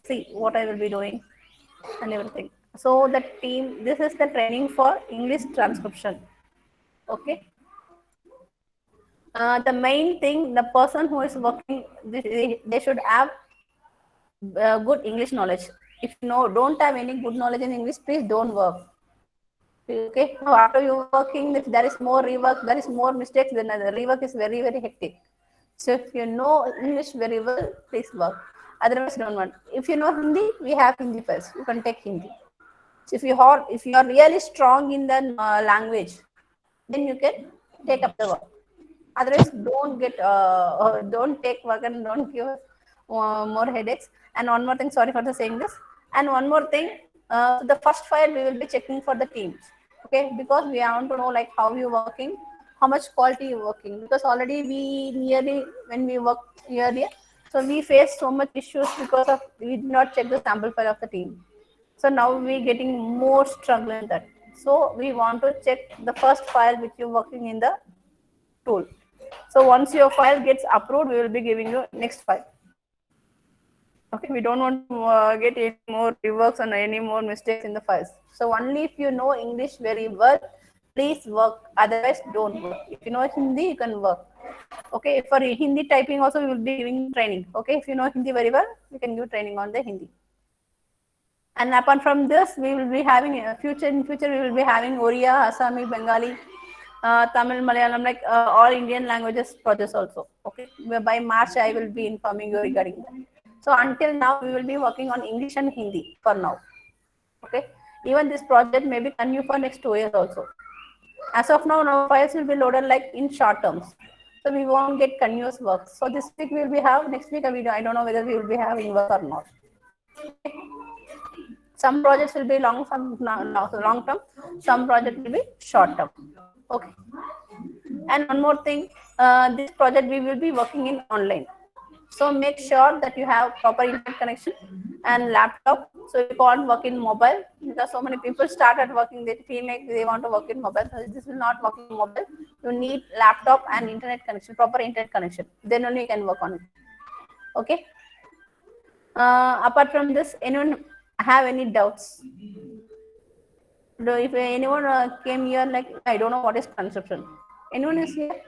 See what I will be doing and everything. So the team, this is the training for English transcription. Okay. The main thing, the person who is working, they should have good English knowledge. If you know don't have any good knowledge in English, please don't work. Okay. So after you working, if there is more rework, there is more mistakes, then the rework is very hectic. So if you know English very well, please work. Otherwise, don't work. If you know Hindi, we have Hindi first. You can take Hindi. So if you are really strong in the language, then you can take up the work. Otherwise, don't take work and don't give more headaches. And one more thing, sorry for the saying this. And one more thing, the first file we will be checking for the teams. Okay, because we want to know like how you working, how much quality you working. Because already we nearly when we work earlier, so we face so much issues because of we did not check the sample file of the team. So now we getting more struggle in that. So we want to check the first file which you working in the tool. So once your file gets approved, we will be giving you next file. Okay, we don't want to get any more reworks and any more mistakes in the files. So only if you know English very well, please work. Otherwise, don't work. If you know Hindi, you can work. Okay, for Hindi typing also, we will be giving training. Okay, if you know Hindi very well, we can give training on the Hindi. And apart from this, we will be having in future we will be having Oriya, Assami, Bengali, Tamil, Malayalam, like all Indian languages projects also. Okay, by March I will be informing you regarding that. So until now we will be working on English and Hindi for now. Okay, even this project may be continue for next 2 years also. As of now, our files will be loaded like in short terms. So we won't get continuous work. So this week we will be have, next week I don't know whether we will be having work or not. Okay. Some projects will be long, some long term. Some project will be short term. Okay. And one more thing, this project we will be working in online. So make sure that you have proper internet connection and laptop. So you can't work in mobile because so many people started working. They feel like they want to work in mobile. So this will not work in mobile. You need laptop and internet connection, proper internet connection. Then only you can work on it. Okay. Apart from this, anyone have any doubts? If anyone came here like I don't know what is transcription. Anyone is here?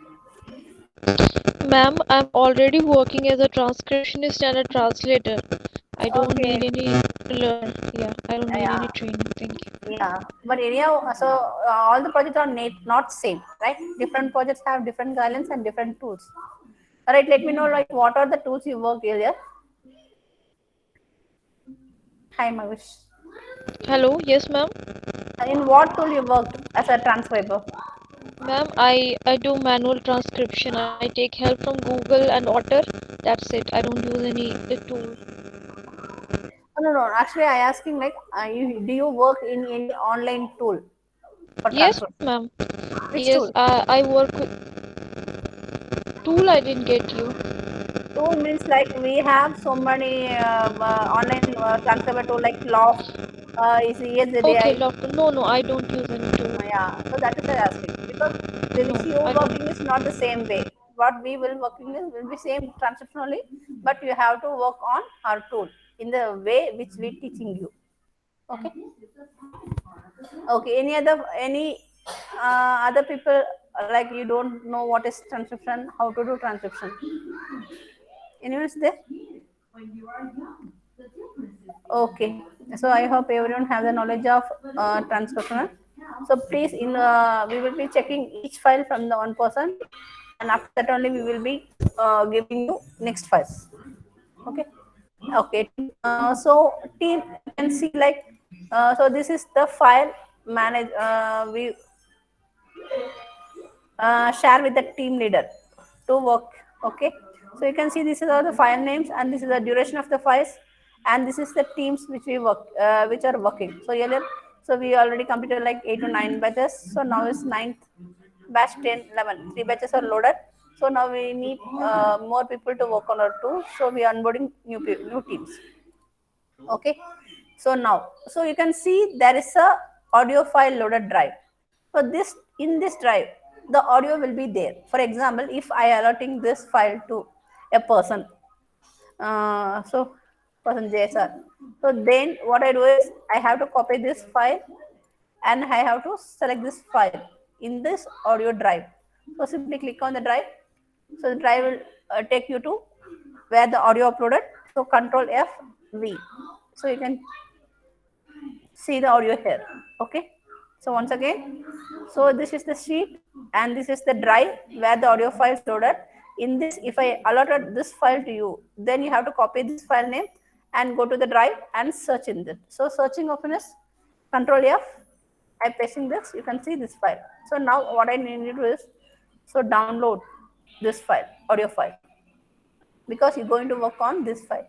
Ma'am, I'm already working as a transcriptionist and a translator. I don't Okay. need any learn. Yeah, I don't need Yeah. any training. Thank you. Yeah. But anyhow, so all the projects are not same, right? Different projects have different guidelines and different tools. All right. Let me know like what are the tools you worked earlier. Hi, Mavish. Hello, yes, ma'am. In what tool you worked as a transcriber? Ma'am, I do manual transcription. I take help from Google and Otter. That's it. I don't use any the tool. Oh, no, no. Actually, I asking like, do you work in any online tool for Yes, transfer? ma'am. Which Yes, tool? I work with tool. I didn't get you. Tool means like we have so many online transcriber tool like Loft, is Okay, ESDI. love. No, no, I don't use any tool. Yeah, so that is why I asking because the No, which you I working don't. is not the same way. What we will working is will be same transcription only, but you have to work on our tool in the way which we teaching you. Okay. Okay. Any other people like you don't know what is transcription, how to do transcription? Anyone is there? Okay. So I hope everyone have the knowledge of transcription. So please, we will be checking each file from the one person, and after that only we will be giving you next files. Okay. Okay. So team, you can see like, so this is the file manage. We share with the team leader to work. Okay, so you can see this is all the file names and this is the duration of the files, and this is the teams which we work which are working. So earlier, so we already completed like 8 to 9 batches, so now is ninth batch, 10, 11, 3 batches are loaded. So now we need more people to work on our tool, so we are onboarding new teams. Okay, so now, so you can see there is a audio file loaded drive. So this, in this drive, the audio will be there. For example, if I allotting this file to a person. So person JSR. So then what I do is I have to copy this file and I have to select this file in this audio drive. So simply click on the drive. So the drive will take you to where the audio uploaded. So Control F V. So you can see the audio here. Okay. So once again, so this is the sheet and this is the drive where the audio file is loaded. In this, if I allotted this file to you, then you have to copy this file name and go to the drive and search in it. So searching option is Control F. I'm pasting this. You can see this file. So now what I need to do is so download this file, audio file, because you're going to work on this file.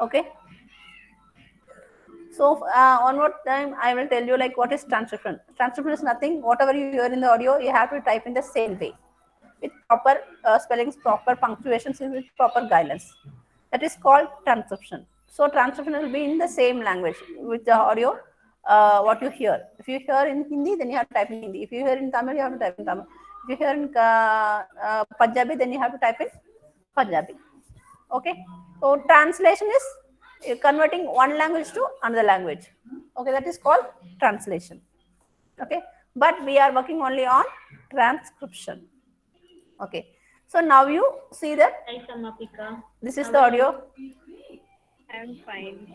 Okay. So one more time, I will tell you like what is transcription. Transcription is nothing. Whatever you hear in the audio, you have to type in the same way, with proper spellings, proper punctuations, with proper guidelines. That is called transcription. So transcription will be in the same language with the audio. What you hear. If you hear in Hindi, then you have to type in Hindi. If you hear in Tamil, you have to type in Tamil. If you hear in Punjabi, then you have to type in Punjabi. Okay. So translation is converting one language to another language. Okay, that is called translation. Okay, but we are working only on transcription. Okay, so now you see that Hi, Samapika. this is the audio. I'm fine.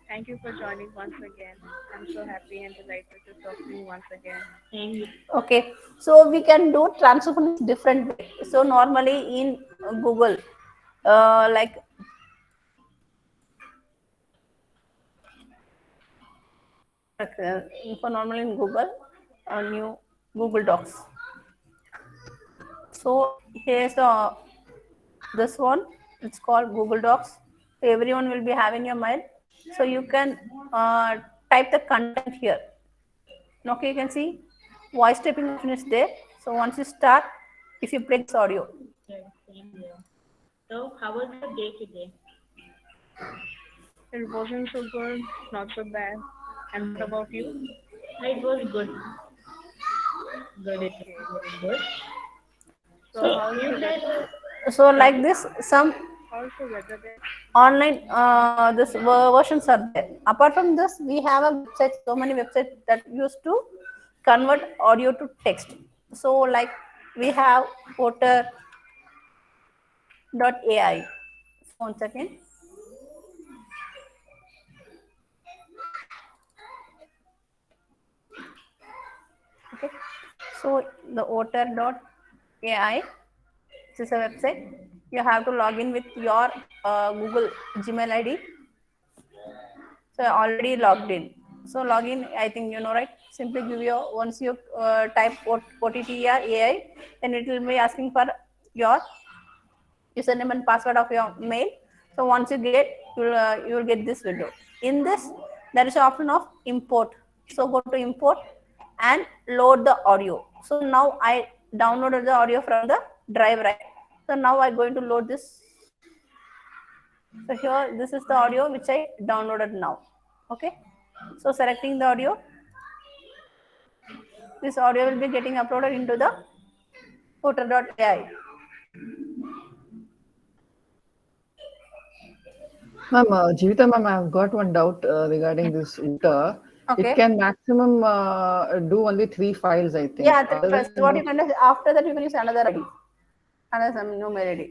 Thank you for joining once again. I'm so happy and delighted to talk to you once again. Thank you. Okay, so we can do transcription in different way. So normally in Google, like for normally in Google, new Google Docs. So here's the this one. It's called Google Docs. So everyone will be having your mail. So you can type the content here. Okay, you can see voice typing option is there. So once you start, if you play this audio. Yes, same here. So, how was your day today? It wasn't so good, not so bad. And what about you? It was good. Good, okay, very good. So, how's the weather? So like this, some How's the weather there? online this versions are there. Apart from this, we have a website. So many websites that used to convert audio to text. So like we have voter.ai. So one second. Okay. So the voter.ai, this is a website. You have to log in with your Google Gmail ID. So I already logged in. So login, I think you know, right? Simply give your once you type OTTR AI, then it will be asking for your username and password of your mail. So once you get, you will get this window. In this, there is an option of import. So go to import and load the audio. So now I downloaded the audio from the drive, right? So now I'm going to load this. So here, this is the audio which I downloaded now. Okay. So selecting the audio, this audio will be getting uploaded into the footer.ai. Ma'am, Jeevita ma'am, I have got one doubt regarding this Uta. It Okay. can maximum do only 3 files, I think. Yeah, Other first than what you which, can do is after that you can use another ID, another some new mail ID.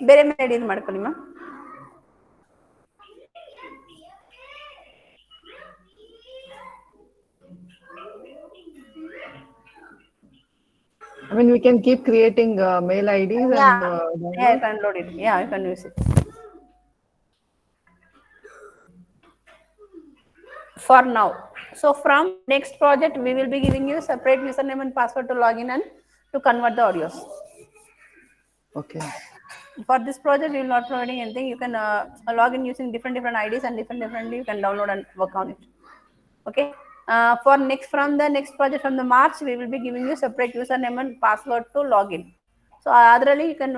ಬೇರೆ ಮೇಲ್ ID ಮಾಡ್ಕೊಳ್ಳಿ ma'am. I mean, we can keep creating mail IDs Yeah, and yeah, you download. can load it. Yeah, you can use it. For now. So from next project, we will be giving you separate username and password to log in and to convert the audios. Okay. For this project, we will not providing anything. You can log in using different IDs and differently you can download and work on it. Okay. For next from the next project from the March, we will be giving you separate username and password to log in. So otherly, you can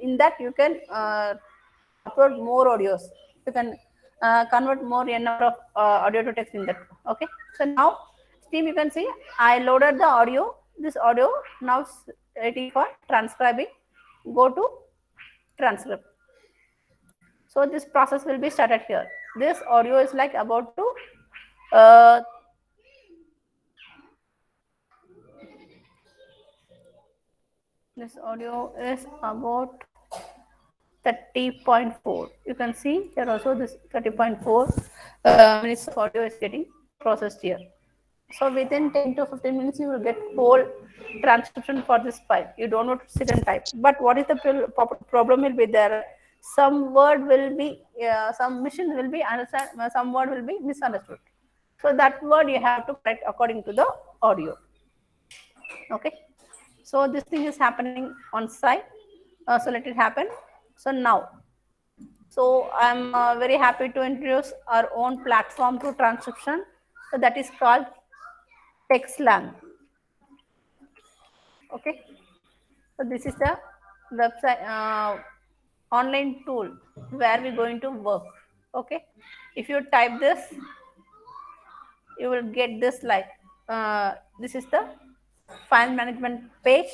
in that you can upload more audios. You can convert more number of audio to text in that. Okay. So now, Steam, you can see I loaded the audio this audio now waiting for transcribing. Go to transcript. So this process will be started here. This audio is like about to uh, this audio is about 30.4. You can see here also this 30.4 minutes of audio is getting processed here. So within 10 to 15 minutes, you will get whole transcription for this file. You don't want to sit and type. But what is the problem will be there? Some word will be, some mission will be understand, some word will be misunderstood. So that word you have to correct according to the audio. Okay. So this thing is happening on site. So let it happen. So now, so I'm very happy to introduce our own platform to transcription. So that is called TextLang. Okay. So this is the website online tool where we're going to work. Okay. If you type this, you will get this like this is the file management page.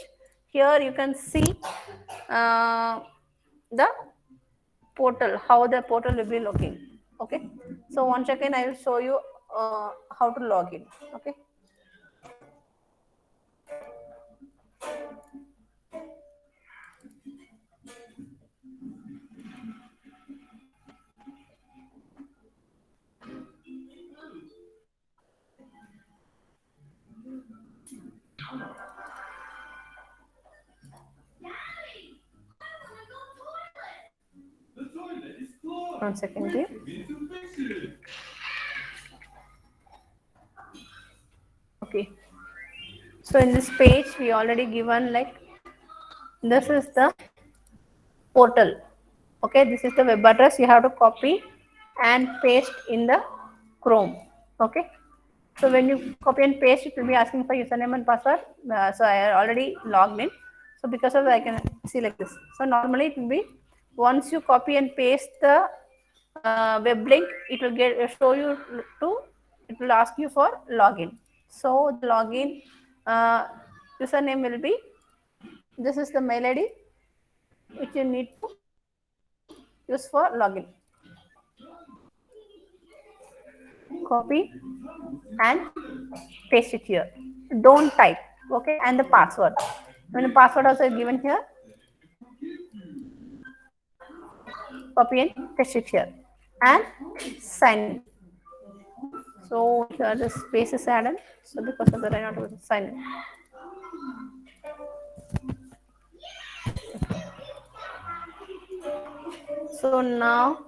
Here you can see the portal, how the portal will be looking. Okay. So once again, I will show you how to log in. Okay. 1 second, please. Okay. So in this page, we already given like this is the portal. Okay, this is the web address. You have to copy and paste in the Chrome. Okay. So when you copy and paste, it will be asking for username and password. So I already logged in. So because of that, I can see like this. So normally it will be once you copy and paste the web link, it will get show you to. It will ask you for login. So the login username will be this is the mail ID which you need to use for login. Copy and paste it here. Don't type. Okay, and the password. When the password also is given here, copy and paste it here and sign in. So here the space is added. So because of that, I not able to sign in. So now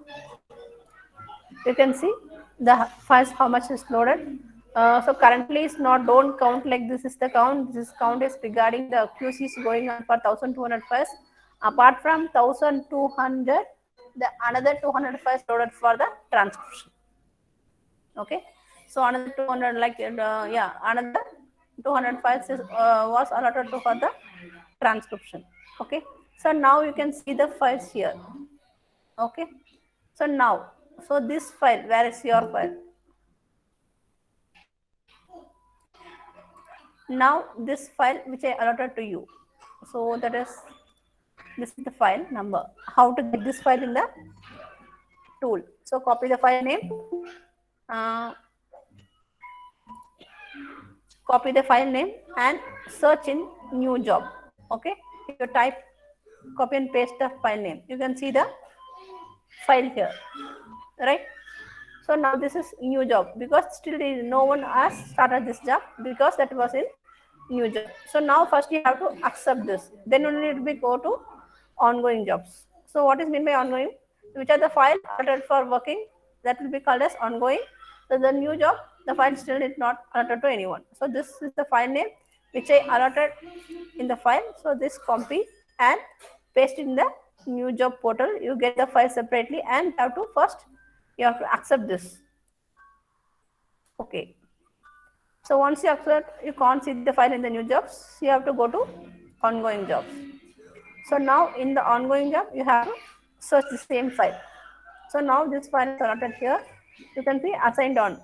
you can see the files how much is loaded. So currently it's not, don't count like this is the count. This count is regarding the QCs going on for 1200 files. Apart from 1200, the another 200 files loaded for the transcription. Okay. So another 200 like yeah, another 200 files is, was allotted to for the transcription. Okay. So now you can see the files here. Okay. So now, so this file, where is your file? Now this file which I allotted to you. So that is, this is the file number. How to get this file in the tool? So copy the file name. Uh, Copy the file name and search in new job. Okay. If you type, copy and paste the file name, you can see the file here, right? So now this is new job because still no one has started this job because that was in new job. So now first you have to accept this. Then only it will be go to ongoing jobs. So what is mean by ongoing? Which are the file allotted for working, that will be called as ongoing. So the new job, the file still is not allotted to anyone. So this is the file name which I allotted in the file. So this copy and paste in the new job portal. You get the file separately and have to first you have to accept this. Okay. So once you accept, you can't see the file in the new jobs. You have to go to ongoing jobs. So now in the ongoing job, you have to search the same file. So now this file is allotted here. You can see assigned on.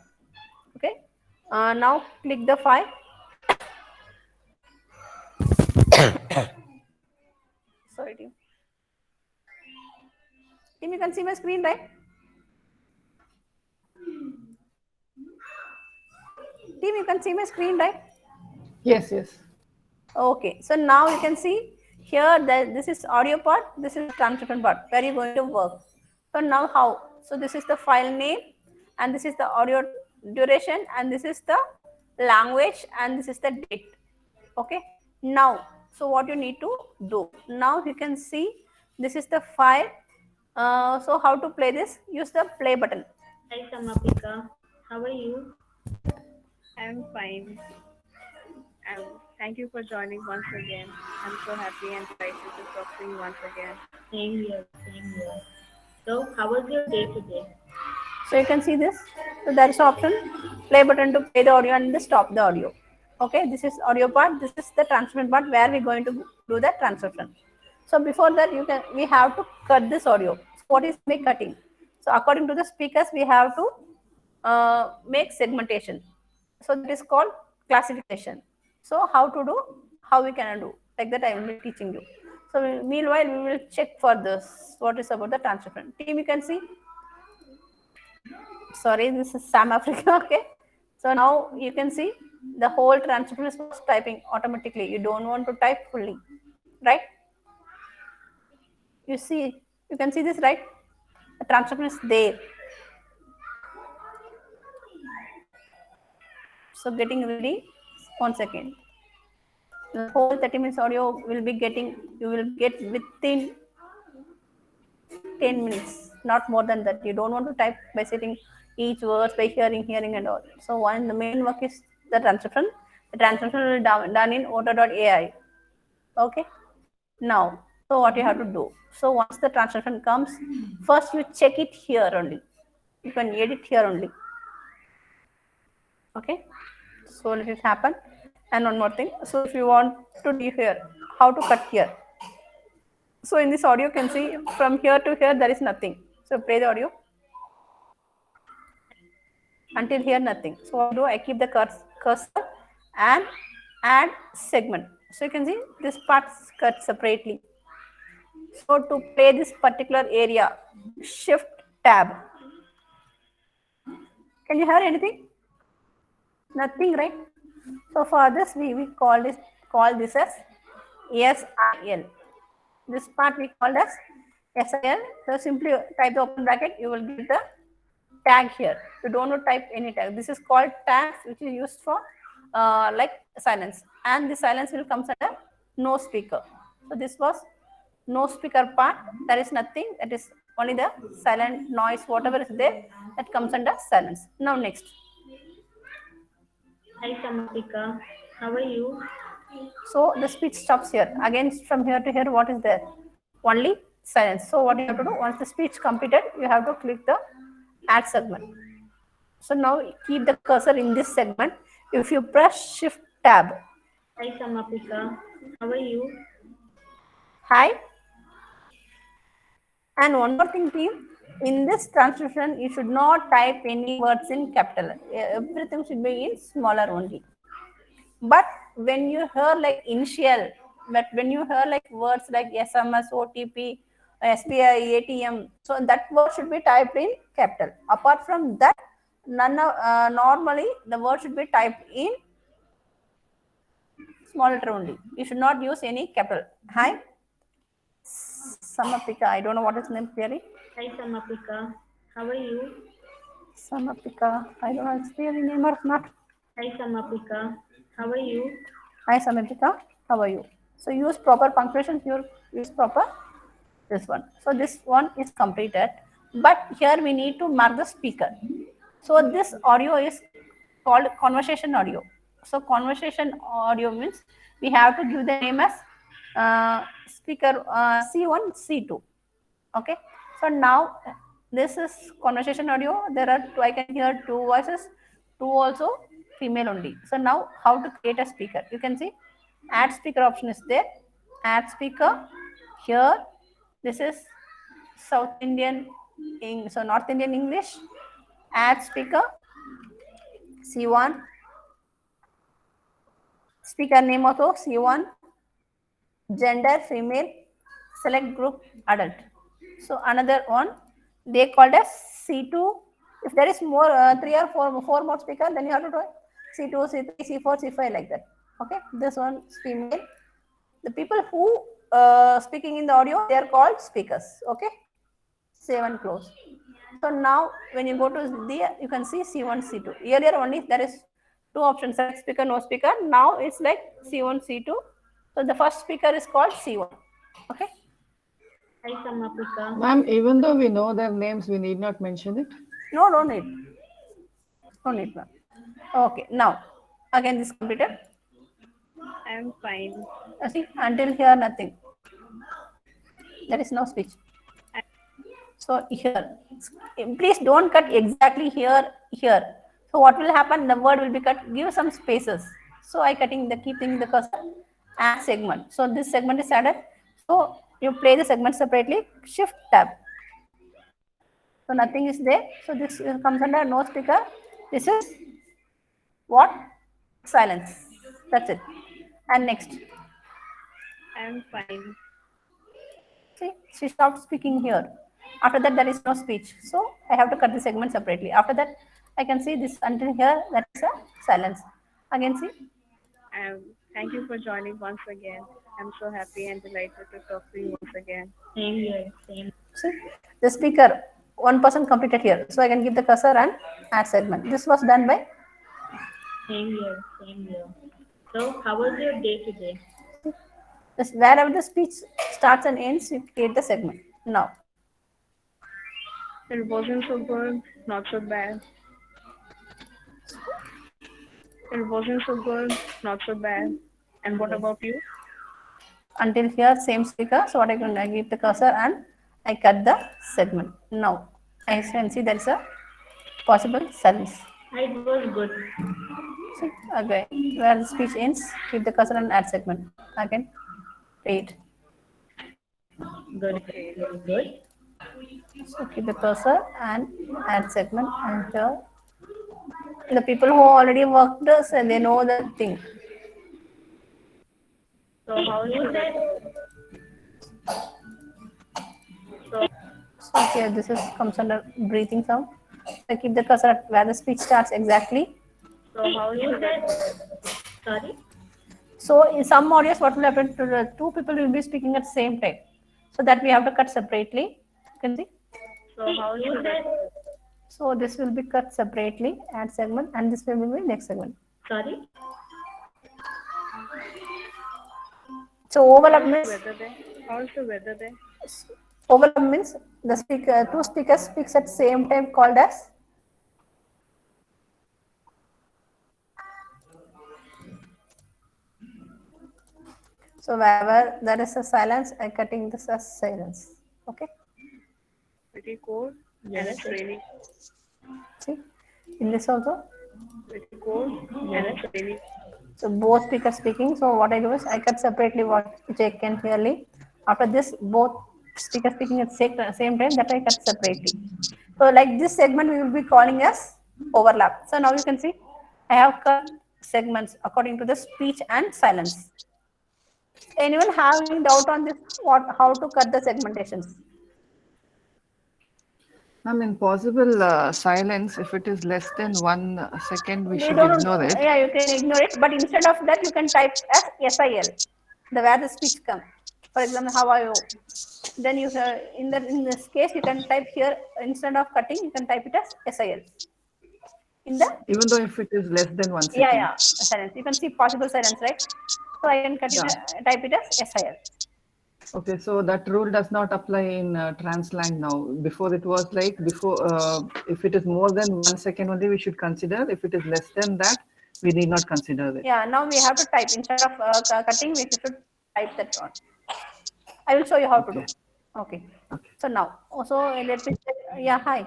Okay. Now click the file. Sorry, team. Team, you can see my screen, right? Team, you can see my screen, right? Yes, yes. Okay, so now you can see here that this is audio part, this is transcription part where you're going to work. So now how? So this is the file name and this is the audio duration and this is the language and this is the date. Okay, now so what you need to do? Now you can see this is the file. So how to play this? Use the play button. Hi Samapika, how are you? I'm fine. Thank you for joining once again. I'm so happy and delighted to talk to you once again. Same here, same here. So, how was your day today? So you can see this. So there is option play button to play the audio and stop the audio. Okay, this is audio part. This is the transcription part where we're going to do the transcription. So before that, we have to cut this audio. So what is make cutting? So according to the speakers, we have to make segmentation. So that is called classification. So how to do? How we can do? Like that, I will be teaching you. So meanwhile, we will check for this. What is about the transcription? Team, you can see. Sorry, this is Sam Africa. Okay, so now you can see the whole transcription was typing automatically. You don't want to type fully, right? You can see this, right? The transcription is there. So getting ready. 1 second. The whole 30 minutes audio will be getting, you will get within 10 minutes, not more than that. You don't want to type by sitting each verse by hearing and all. So one, the main work is the transcription. The transcription will be done in auto.ai. Okay, now so what you have to do? So once the transcription comes, first you check it here only. You can edit here only. Okay, so let it happen. And one more thing, so if you want to do here, how to cut here? So in this audio you can see from here to here there is nothing. So play the audio. Until here nothing. So what do I keep the cursor and add segment. So you can see this part is cut separately. So to play this particular area, shift tab. Can you hear anything? Nothing, right? So for this we call this as SIL. This part we called as SIL. So simply type the open bracket, you will get the tag here. You don't want to type any tag. This is called tags, which is used for like silence, and the silence will come under no speaker. So this was no speaker part. There is nothing. That is only the silent noise, whatever is there, that comes under silence. Now next. Hi Samapika, how are you? So the speech stops here. Again, from here to here, what is there? Only silence. So what you have to do, once the speech completed, you have to click the add segment. So now keep the cursor in this segment. If you press shift tab. Hi Samapika, how are you? Hi. And one more thing, team. In this transcription, you should not type any words in capital. Everything should be in smaller only. But when you hear like initial, but when you hear like words like SMS, OTP, SBI, ATM, so that word should be typed in capital. Apart from that, normally the word should be typed in small letter only. You should not use any capital. Hi, Samapika. I don't know what is name clearly. Hi Samapika, how are you? Samapika. I don't know it's clearly name or not. Hi Samapika, how are you? Hi Samapika. How are you? So use proper punctuation. Use proper this one. So this one is completed. But here we need to mark the speaker. So this audio is called conversation audio. So conversation audio means we have to give the name as speaker C1, C2. Okay. So now this is conversation audio. There are two, I can hear two voices, two also female only. So now how to create a speaker? You can see add speaker option is there. Add speaker here. This is South Indian, so North Indian English. Add speaker C1. Speaker name also C1. gender female, select group adult. So another one they called as C2. If there is more three or four more speaker, then you have to do C2, C3, C4, C5 like that. Okay, this one is female. The people who speaking in the audio, they are called speakers. Okay, save and close. So now when you go to the, you can see C1, C2. Earlier only there is two options, select speaker, no speaker. Now it's like C1, C2. So the first speaker is called C1. Okay. Hi, Samapika. Ma'am, even though we know their names, we need not mention it. No, no need. No need, ma'am. Okay. Now again this completed. I'm fine. See, until here nothing. There is no speech. So here, please don't cut exactly here, here. So what will happen? The word will be cut. Give some spaces. So I cutting the keeping the cursor add segment. So this segment is added. So you play the segment separately. Shift tab. So nothing is there. So this comes under no speaker. This is what? Silence. That's it. And next. I'm fine. See, she stopped speaking here. After that, there is no speech. So I have to cut the segment separately. After that, I can see this until here, that is a silence. Again, see. Thank you for joining once again. I'm so happy and delighted to talk to you once again. Same here. Same. See, the speaker, one person completed here. So I can give the cursor and add segment. This was done by. Same here. Same here. So, how was your day today? This, wherever the speech starts and ends, you create the segment. Now, It wasn't so good, not so bad. It wasn't so good, not so bad. And what about you? until here, same speaker. So what I can, I give the cursor and I cut the segment. Now, I can see there is a possible silence. It was good. See, again, where the speech ends, keep the cursor and add segment. Again, read. Good. Okay. Very good. So keep the cursor and add segment. And here, the people who already worked this, they know the thing. So how should I? So here, this is comes under breathing sound. So keep the cursor at where the speech starts exactly. So how should I? Sorry. So in some audios, what will happen to the two people will be speaking at the same time. So that we have to cut separately. You can see. So how should I? So this will be cut separately, add segment, and this will be next segment. Sorry. So overlap means How's the weather there? overlap means the speaker, two speakers speaks at same time called as. So wherever there is a silence, I cutting this as silence. Okay. Pretty cold and it's raining. See, in this also. Pretty cold and it's raining. So both speakers speaking. So what I do is I cut separately what which I can clearly. After this, both speakers speaking at same time, that I cut separately. So like this segment we will be calling as overlap. So now you can see I have cut segments according to the speech and silence. Anyone have any doubt on this? What how to cut the segmentations? I mean, possible silence, if it is less than 1 second, we should don't, ignore it. yeah, you can ignore it, but instead of that, you can type as SIL, the where the speech comes. For example, how are you? Then you in this case, you can type here instead of cutting, you can type it as SIL. In the Even though if it is less than 1 second. yeah, silence. You can see possible silence, right? So I can cut it, type it as SIL. Okay, so that rule does not apply in TransLang now. Before it was like if it is more than 1 second only, we should consider. If it is less than that, we need not consider it. Yeah, now we have to type instead of cutting. We should type that on. I will show you how to do. Okay. So now, also let me. Yeah, hi.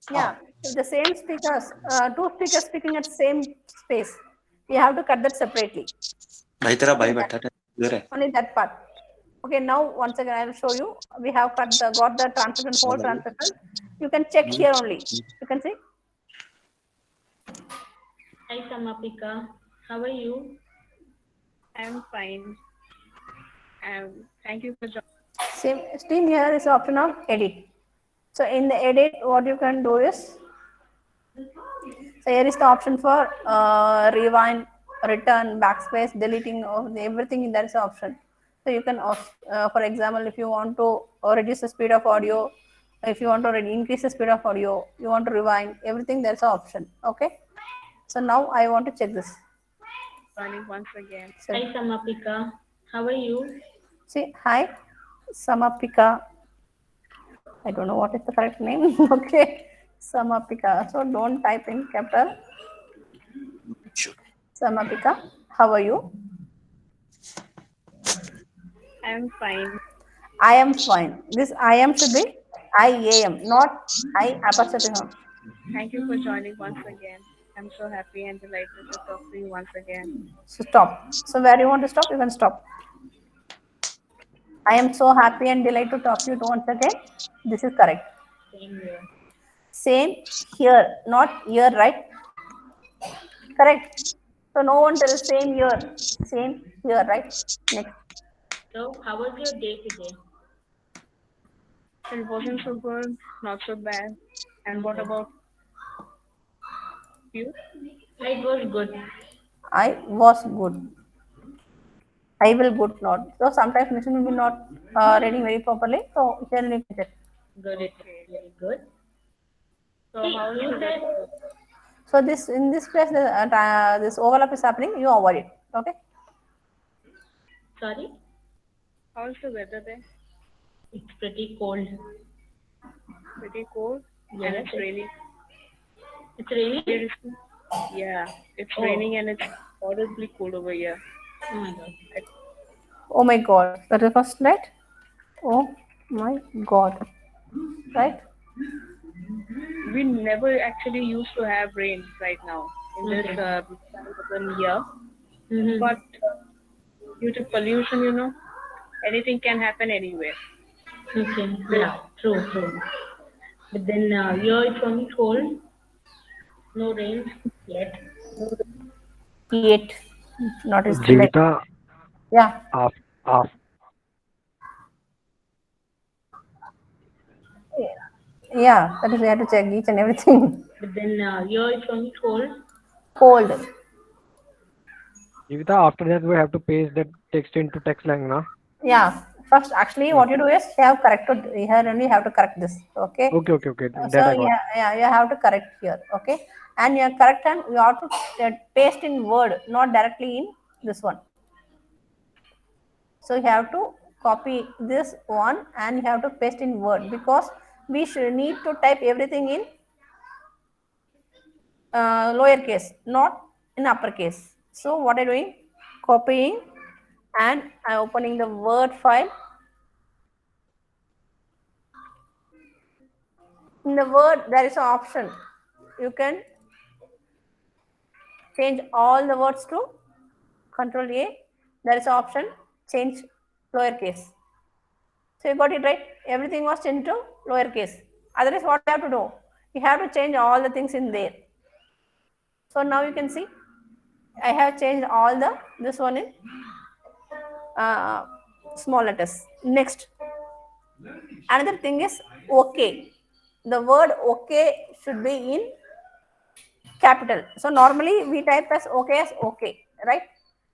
Yeah, if the same speakers, two speakers speaking at same space, we have to cut that separately. Only that part. Okay, now once again I will show you. We have got the transcription, whole transcription. You can check here only. You can see. Hi, Samapika. How are you? I'm fine. Thank you for joining. Same stream here is the option of edit. So in the edit, what you can do is, so here is the option for rewind, return, backspace, deleting of everything. There is an option. So you can, for example, if you want to reduce the speed of audio, if you want to increase the speed of audio, you want to rewind everything. There's an option. Okay. So now I want to check this. Joining once again. So Hi, Samapika. How are you? see, hi, Samapika. I don't know what is the correct name. Okay, Samapika. So don't type in capital Samapika. How are you? I'm fine. I am fine. This I am should be I am, not I apostrophe him. Thank you for joining once again. I'm so happy and delighted to talk to you once again. So stop. So where you want to stop, you can stop. I am so happy and delighted to talk to you once again. This is correct. Same here. Same here, not here, right? Correct. So no one tells same here. Same here, right? Next. So, how was your day today? It wasn't so good, not so bad. And what about you? It was good. I was good. I will good not. So sometimes machine will be not reading very properly. So here you can check. Good, it's Okay. very good. So See, how's you the said, weather? So this in this place this overlap is happening. You avoid it. Okay. sorry, How's the weather there? it's pretty cold. Pretty cold and Yes, it's raining. it's raining. It is, yeah, it's Oh, raining and it's horribly cold over here. oh my god. I, Oh my God. That is first right. Oh my God. Right. we never actually used to have rain right now in this Okay. time of the year, Mm-hmm. but due to pollution, anything can happen anywhere. Okay. Yeah, true, true. But then here it's only cold, no rains yet. Yet. Not is still like Jivita, yeah. af, af, Yeah. That is we have to check each and everything. But then here it's only cold. Cold. Jivita, after that we have to paste that text into TextLang, na? Yeah. First, actually, what you Okay. do is you have corrected here only you have to correct this. Okay. Okay. That So I got. yeah, you have to correct here. Okay. And you correct and you have to paste in Word, not directly in this one. So you have to copy this one and you have to paste in Word because we should need to type everything in lowercase, not in uppercase. So what I'm doing, copying and I'm opening the Word file. In the Word, there is an option. You can change all the words to Control A. There is an option change lowercase. So you got it right. Everything was changed to lowercase. Otherwise, what you have to do? You have to change all the things in there. So now you can see I have changed all the this one in uh, small letters. Next, another thing is okay. The word okay should be in capital. So normally we type as okay, right?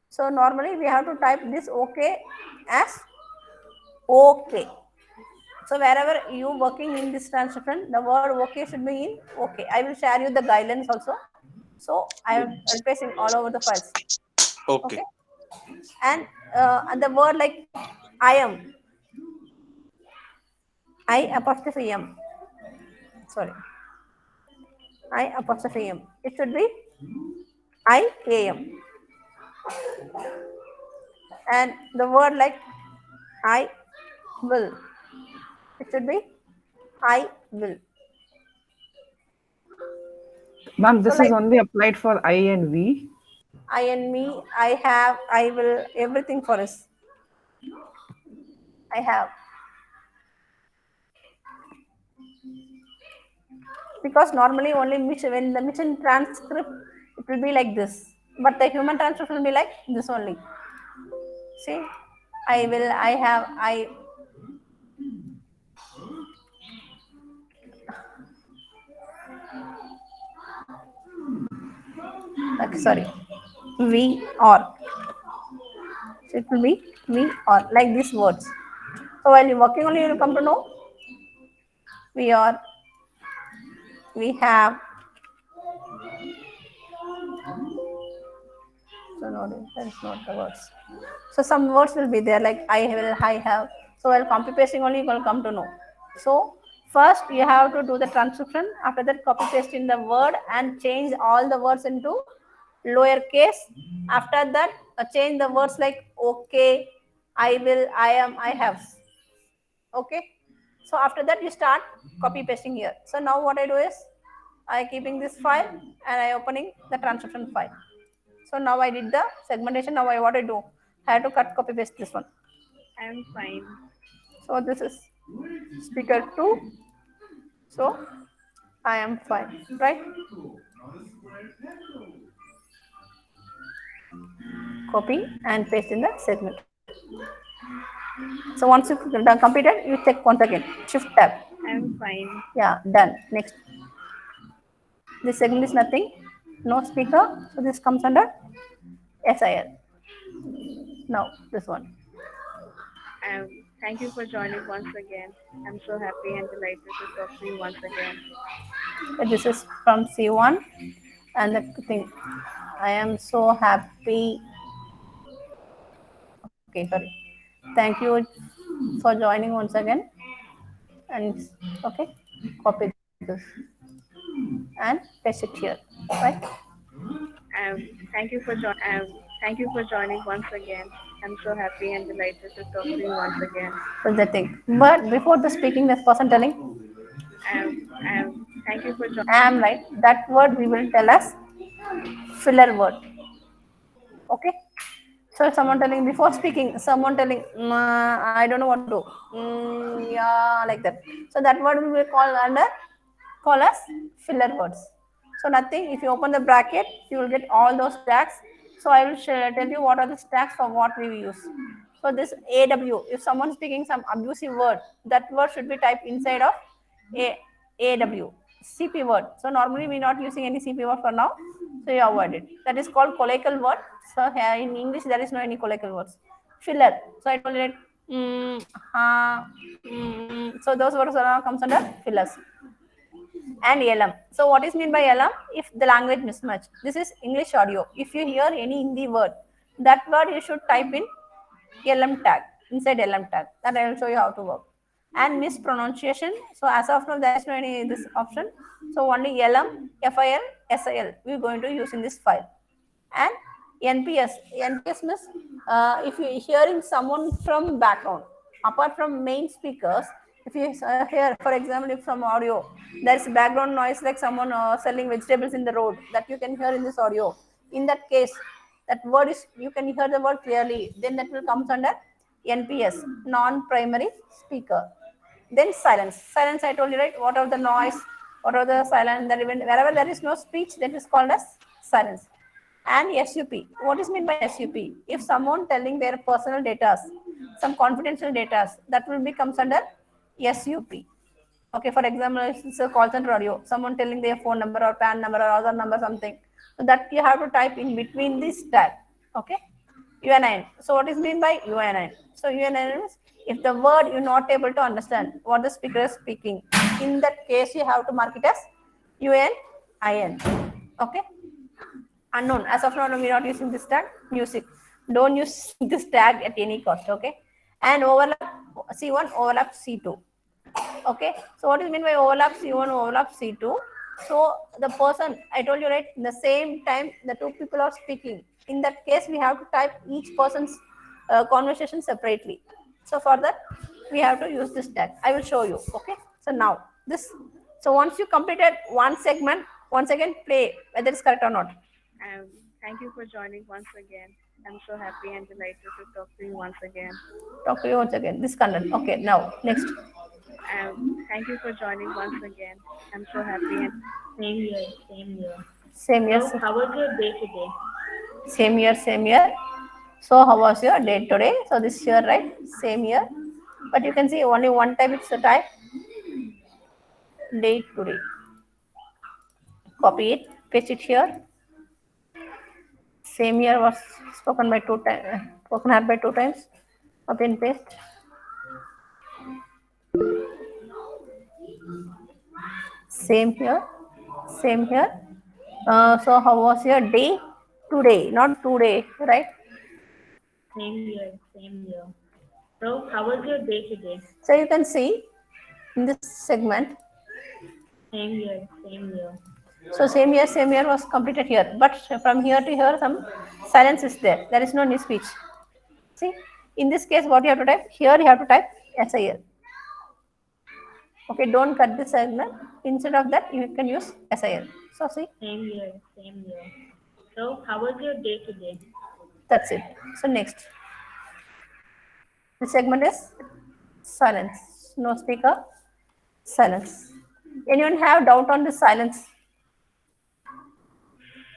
So normally we have to type this okay as okay. So wherever you working in this transcription, the word okay should be in okay. I will share you the guidelines also. So I am replacing all over the files. Okay. Okay. And the word like I am, I apostrophe M. Sorry, I apostrophe M. It should be I A M. And the word like I will, it should be I will. Ma'am, So this is like only applied for I and V. I and me, I have, I will, everything for us. I have. Because normally only mission when the mission transcript it will be like this. But the human transcription will be like this only. See, I will, I have, I. Okay, sorry, we or. So it will be we or like these words. So while you're working only, you will come to know we are, we have. So no, that is not the words. So some words will be there like I will, I have. So while copy pasting only, you will come to know. So first you have to do the transcription. After that, copy paste in the word and change all the words into lowercase. After that, change the words like okay, I will, I am, I have. Okay. So after that, you start copy pasting here. So now what I do is I keeping this file and I opening the transcription file. So now I did the segmentation. Now I what I do? I have to cut copy paste this one. I'm fine. So this is speaker 2. So I am fine, right? Copy and paste in the segment. So once you done completed, you check once again. Shift tab. I'm fine. Yeah, done. Next. This segment is nothing. No speaker. So this comes under SIL. Now this one. Thank you for joining once again. I'm so happy and delighted to talk to you once again. This is from C1 and the thing. I am so happy. Okay, sorry. Thank you for joining once again. And okay, copy this and paste it here. Right? Thank you for joining once again. I'm so happy and delighted to talk to you once again. So the thing. But before the speaking, this person telling, Thank you for I am right. That word we will tell as filler word. Okay. So someone telling before speaking, someone telling, I don't know what to do. Yeah, like that. So that word we will call as filler words. So nothing. If you open the bracket, you will get all those tags. So I will tell you what are the tags for what we use. So this AW. If someone speaking some abusive word, that word should be typed inside of a AW. CP word. So normally we're not using any CP word for now. So you avoid it. That is called colloquial word. So here in English there is no any colloquial words. Filler. So I told you that. So those words are comes under fillers. And LM. So what is mean by LM? If the language mismatch. This is English audio. If you hear any Hindi word, that word you should type in LM tag, inside LM tag. That I will show you how to work. And mispronunciation. So as of now, there is no any this option. So only LM, FIL, SIL. We are going to use in this file. And NPS. NPS means if you hearing someone from background, apart from main speakers, if you hear, for example, if from audio, there's background noise like someone selling vegetables in the road that you can hear in this audio. In that case, that word is you can hear the word clearly. Then that will comes under NPS, non-primary speaker. Then silence. Silence, I told you, right? What are the noise? What are the silence? That even wherever there is no speech, that is called as silence. And SUP. What is meant by SUP? If someone telling their personal data, some confidential data, that will be comes under SUP. Okay, for example, it's a call center audio. Someone telling their phone number or PAN number or other number something. So that you have to type in between this tag. Okay. UNIN. So what is mean by UNIN? So UNIN is if the word you're not able to understand what the speaker is speaking. In that case, you have to mark it as UNIN. Okay. Unknown. As of now, we're not using this tag. Music. Don't use this tag at any cost. Okay. And overlap C1, overlap C2. Okay. So what is mean by overlap C1, overlap C2? So the person, I told you, right, in the same time the two people are speaking. In that case, we have to type each person's conversation separately. So for that, we have to use this tag. I will show you. Okay. So now this. So once you completed one segment, once again play whether it's correct or not. Thank you for joining once again. I'm so happy and delighted to talk to you once again. Talk to you once again. This content. Okay. Now next. Thank you for joining once again. I'm so happy and Same here, same here. Same So, yes. how was your day today? Same here, same here. So how was your day today? So this here, right? Same here. But you can see only one type it's a type day today. Copy it, paste it here. Same here was spoken by two times, spoken had by two times. Copy and paste. Same here, same here. So how was your day today? Not today, right? Same here, same here. So, how was your day today? So you can see in this segment. Same here, same here. So same here was completed here. But from here to here, some silence is there. There is no new speech. See, in this case, what you have to type? Here you have to type SIL. Okay, don't cut this segment. Instead of that, you can use SIL. So see, Same here, same here. So, how was your day today? that's it. So next, the segment is silence. No speaker, silence. Anyone have doubt on the silence?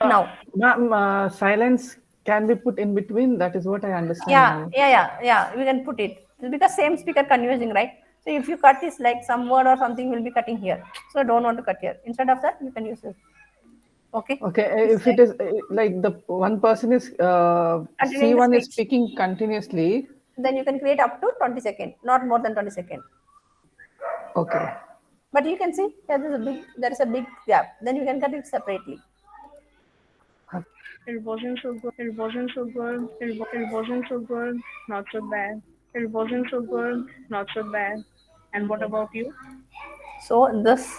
Now, Ma'am, silence can be put in between. That is what I understand now. yeah. We can put it because same speaker confusing, right? So if you cut this like some word or something, will be cutting here. So don't want to cut here. Instead of that, you can use it. Okay. Okay, if it is like the one person is Continuing the C1 is speech. speaking continuously. Then you can create up to 20 seconds, not more than 20 seconds. Okay. But you can see there is a big gap. Then you can cut it separately. It wasn't so good. It wasn't so good. It wasn't so good. Not so bad. It wasn't so good. Not so bad. And what about you? So this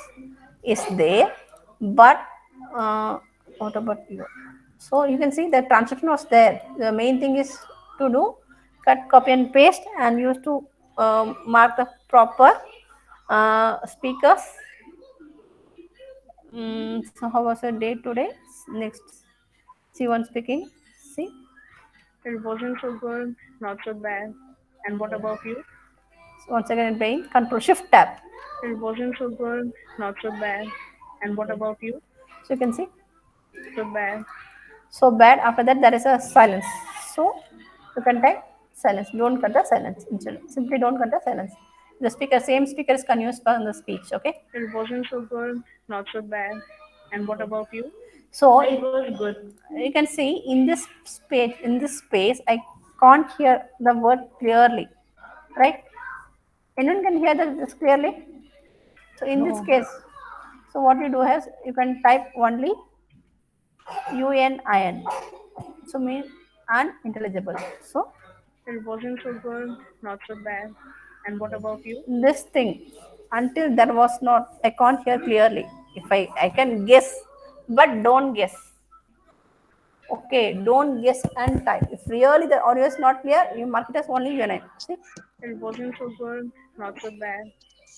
is there, but what about you? So you can see the transcription was there. The main thing is to do cut, copy, and paste, and use to mark the proper speakers. So how was your day today? Next, C1 speaking. See. It wasn't so good. Not so bad. And what about you? So once again, in playing Control Shift Tab. It wasn't so good. Not so bad. And what about you? So you can see. So bad. So bad. After that, there is a silence. So you can type silence. Don't cut the silence. Simply don't cut the silence. The speaker, same speaker is confused for the speech. Okay. It wasn't so good. Not so bad. And what about you? So It was good. you can see in this space. In this space, I can't hear the word clearly. Right? Anyone can hear this clearly. So in this case, so what you do is you can type only UNIN. So mean unintelligible. So It wasn't so good. Not so bad. And what about you? this thing until there was not, I can't hear clearly. If I can guess, but don't guess. Okay, don't guess and type. If really the audio is not clear, you mark it as only UNIN. See? It wasn't so good. Not so bad.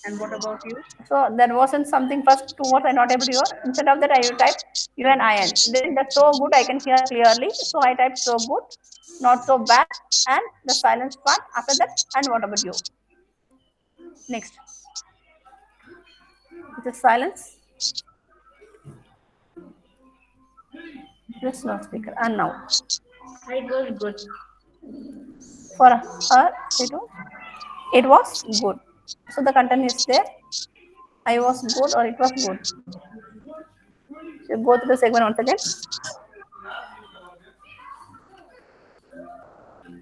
And what about you? So there wasn't something first two words I not able to hear. Instead of that, I will type UNIN. Then the so good I can hear clearly. So I type so good, not so bad, and the silence part after that. And what about you? Next, it is silence. This no speaker. And now It was good. for her, it was good. So the content is there. I was good or it was good. So go through the segment once again.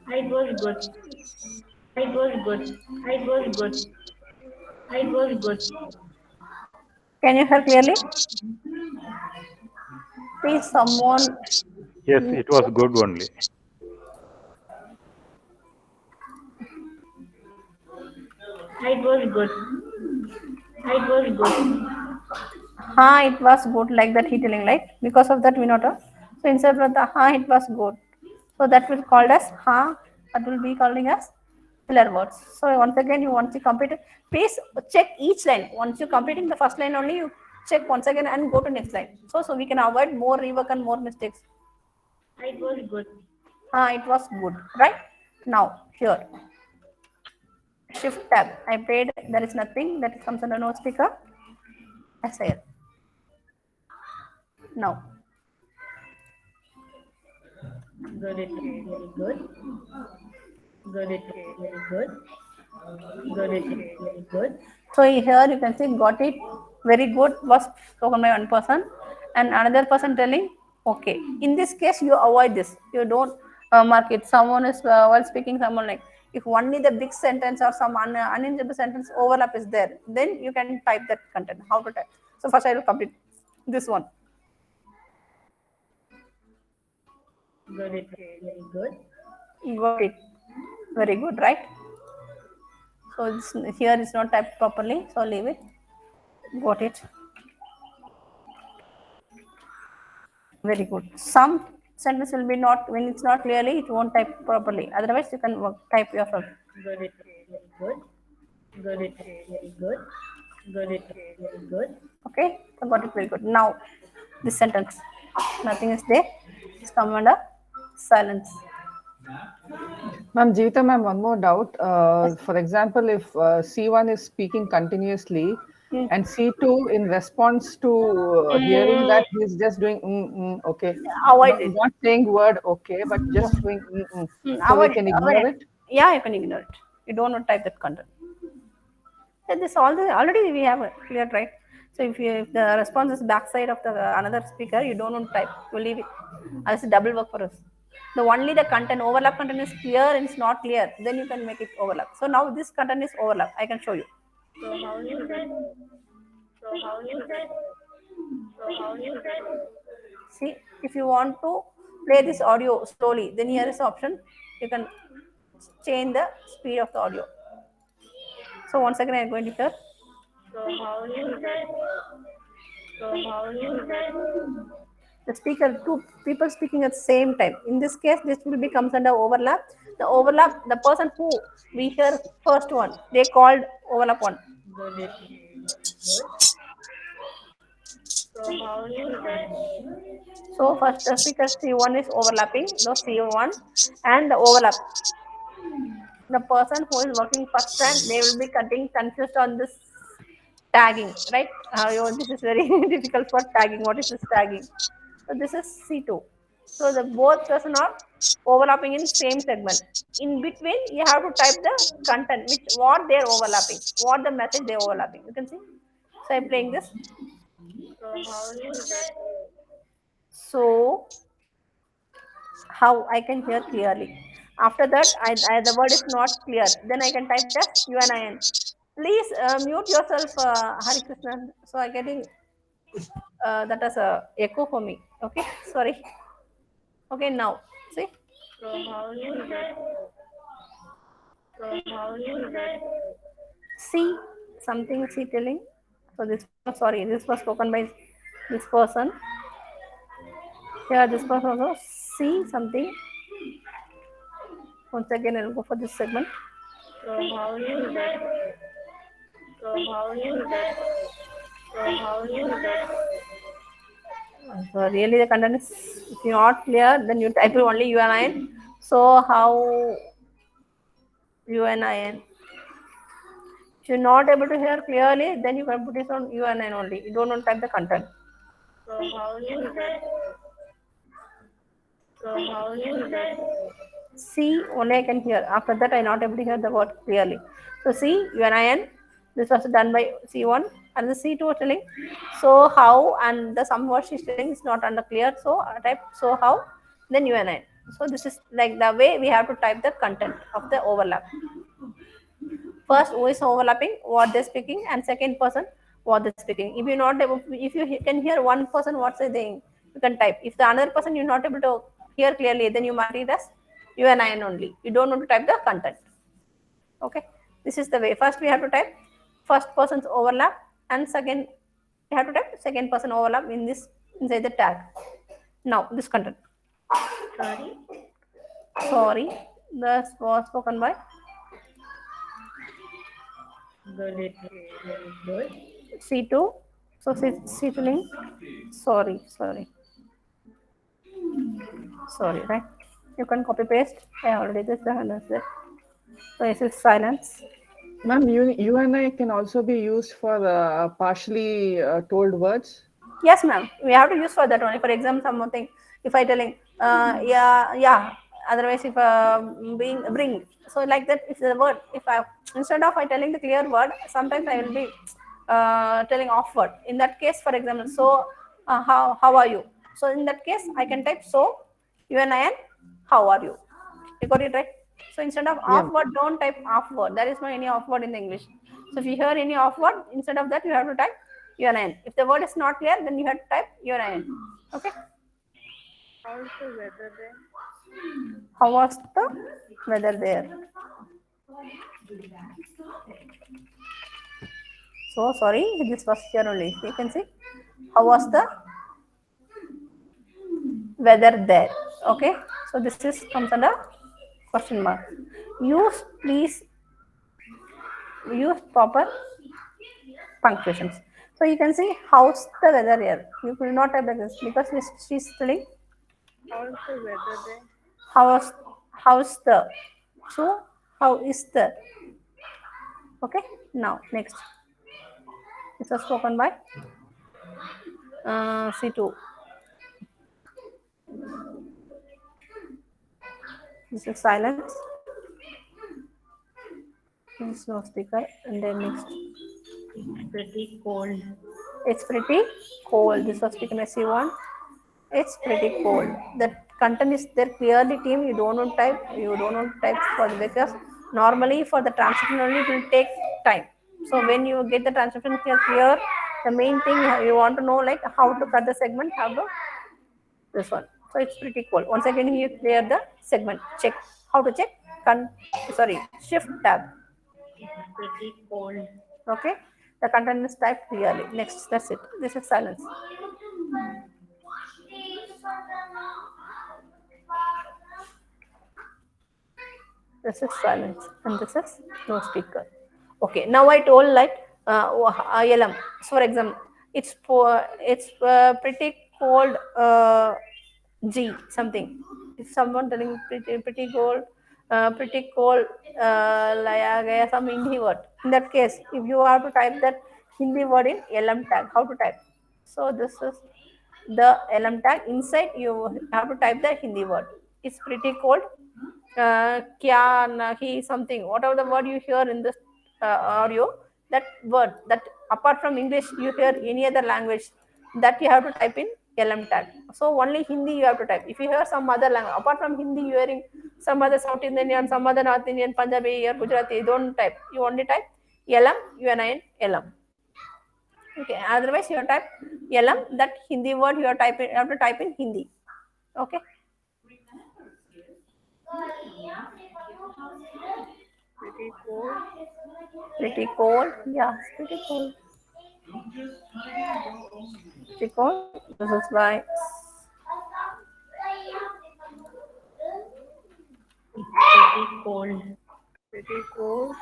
It was good. It was good. It was good. It was good. Can you hear clearly? Please, someone. Yes, it was good only. It was good. It was good. It was good, like that he telling, right? Because of that we not. So instead of the it was good. So that will called as that will be calling as filler words. So once again, you want to complete it. Please check each line. Once you completing the first line only, you check once again and go to next line. So we can avoid more rework and more mistakes. It was good. It was good, right? Now here, Shift tab. I paid. There is nothing that comes under no speaker. SIL. Now Good, okay, very good. Good, okay, very good. Good, okay, very good. So here you can see got it, very good was spoken by one person and another person telling okay. In this case you avoid this, you don't mark it. Someone is while speaking, someone like if only the big sentence or some unintelligible sentence overlap is there, then you can type that content. How to type? So first I will complete this one. Good, okay, very good. Got it, very good, right? So this, here is not typed properly, so leave it. Got it. Very good. Some sentence will be not, when it's not clearly, it won't type properly. Otherwise, you can type yourself. Good, okay, very good. Good, okay, very good. Good, okay, very good. Okay, so got it, very good. Now, this sentence, nothing is there. It's come under silence. Ma'am, Jeevita ma'am, one more doubt. For example, if C1 is speaking continuously Mm. and C2 in response to hearing that he's just doing okay, Avoid it. not saying word okay, but just doing so we Avoid it. can Avoid ignore it. it. Yeah, you can ignore it. You don't want to type that content. Yeah, this all the already we have cleared, right? So if the response is backside of the another speaker, you don't want to type. You leave it. That's a double work for us. The only the content overlap content is clear and it's not clear, then you can make it overlap. So now this content is overlap. I can show you. So how should I? So how should I? So how should I? See, if you want to play this audio slowly, then here is the option. You can change the speed of the audio. So once again, I am going to here. So how should I? So how should I? The speaker, two people speaking at the same time. In this case, this will be comes under overlap. The overlap, the person who we hear first one, they called overlap one. Good, okay, very good. So how should I? So first the speaker C1 is overlapping the C1 and the overlap. The person who is working first and they will be cutting confused on this tagging, right? This is very difficult for tagging. What is this tagging? So this is C2. So the both person are overlapping in same segment. In between, you have to type the content, which what they are overlapping, what the message they are overlapping. You can see. So I'm playing this. So how should I? So how I can hear clearly. After that, the word is not clear. Then I can type just UNIN. Please mute yourself, Hari Krishnan. So I'm getting that as a echo for me. Okay, sorry. Okay, now see. So how should I? So how should I? See something is he telling? So this sorry, this was spoken by this person. Here this person also see something. Once again I'll go for this segment. So how should I? So how should I? So how should I? So really the content is if you're not clear, then you type only UNIN. So how UNIN? If you're not able to hear clearly, then you can put it on UNIN only. You don't want to type the content. So how should I? So how should I? C only I can hear. After that, I not able to hear the word clearly. So C UNIN. This was done by C1 and the C2 was telling. So how and the some word she's telling is not under clear. So I type so how then UNIN. So this is like the way we have to type the content of the overlap. First who is overlapping what they're speaking and second person what they're speaking. If you're not able, if you can hear one person what's saying, you can type. If the another person you're not able to hear clearly, then you mark it as UNIN only. You don't want to type the content. Okay, this is the way. First we have to type first person's overlap and second we have to type second person overlap in this inside the tag. Now this content. Sorry. Sorry, this was spoken by Good, okay, very good. C2. So C2 link. Sorry, right? You can copy paste. I already did the answer. So this is silence. Ma'am, UNI can also be used for partially told words. Yes, ma'am. We have to use for that only. For example, something. If I telling Yeah. Otherwise, if being bring, so like that, if the word, if I instead of I telling the clear word, sometimes I will be telling off word. In that case, for example, so how are you? So in that case, I can type so you and I, and how are you? You got it right. So instead of Yeah. off word, don't type off word. There is no any off word in the English. So if you hear any off word, instead of that, you have to type you and I. If the word is not clear, then you have to type you and I. Okay. How's the weather there? How was the weather there? So sorry, this was here only. You can see how was the weather there. Okay. So this is comes under question mark. Use please use proper punctuations. So you can see how's the weather here. You will not type like this because she's telling How's the weather there? how's how's the. So how is the. Okay. Now next. This was spoken by C2. This is silence. This is no speaker. And then next. It's pretty cold. It's pretty cold. This was speaker by C1. It's pretty cold. The content is there clearly, team. You don't want to type. You don't want to type for the because normally for the transcription only it will take time. So when you get the transcription here clear, the main thing you want to know like how to cut the segment, how to this one. So it's pretty cool. Once again, you clear the segment. Check how to check. Sorry, shift tab. It's pretty cold. Okay, the content is typed clearly. Next, that's it. This is silence. This is silence, and this is no speaker. Okay, now I told like LM. So for example, it's pretty cold G something. If someone telling pretty cold, laya gaya some Hindi word. In that case, if you have to type that Hindi word in LM tag, how to type? So this is the LM tag. Inside you have to type the Hindi word. It's pretty cold. Kya nahi something, whatever the word you hear in this audio, that word that apart from English you hear any other language, that you have to type in LM tag. So only Hindi you have to type. If you hear some other language apart from Hindi, you hearing some other South Indian, some other North Indian, Punjabi or Gujarati, don't type. You only type LM, UNIN, LM. Okay, otherwise you type LM, that Hindi word you have to type in Hindi. Okay. Pretty cold. Pretty cold. Yeah, it's pretty cold. Pretty cold. This is why. It's pretty cold. Pretty cold.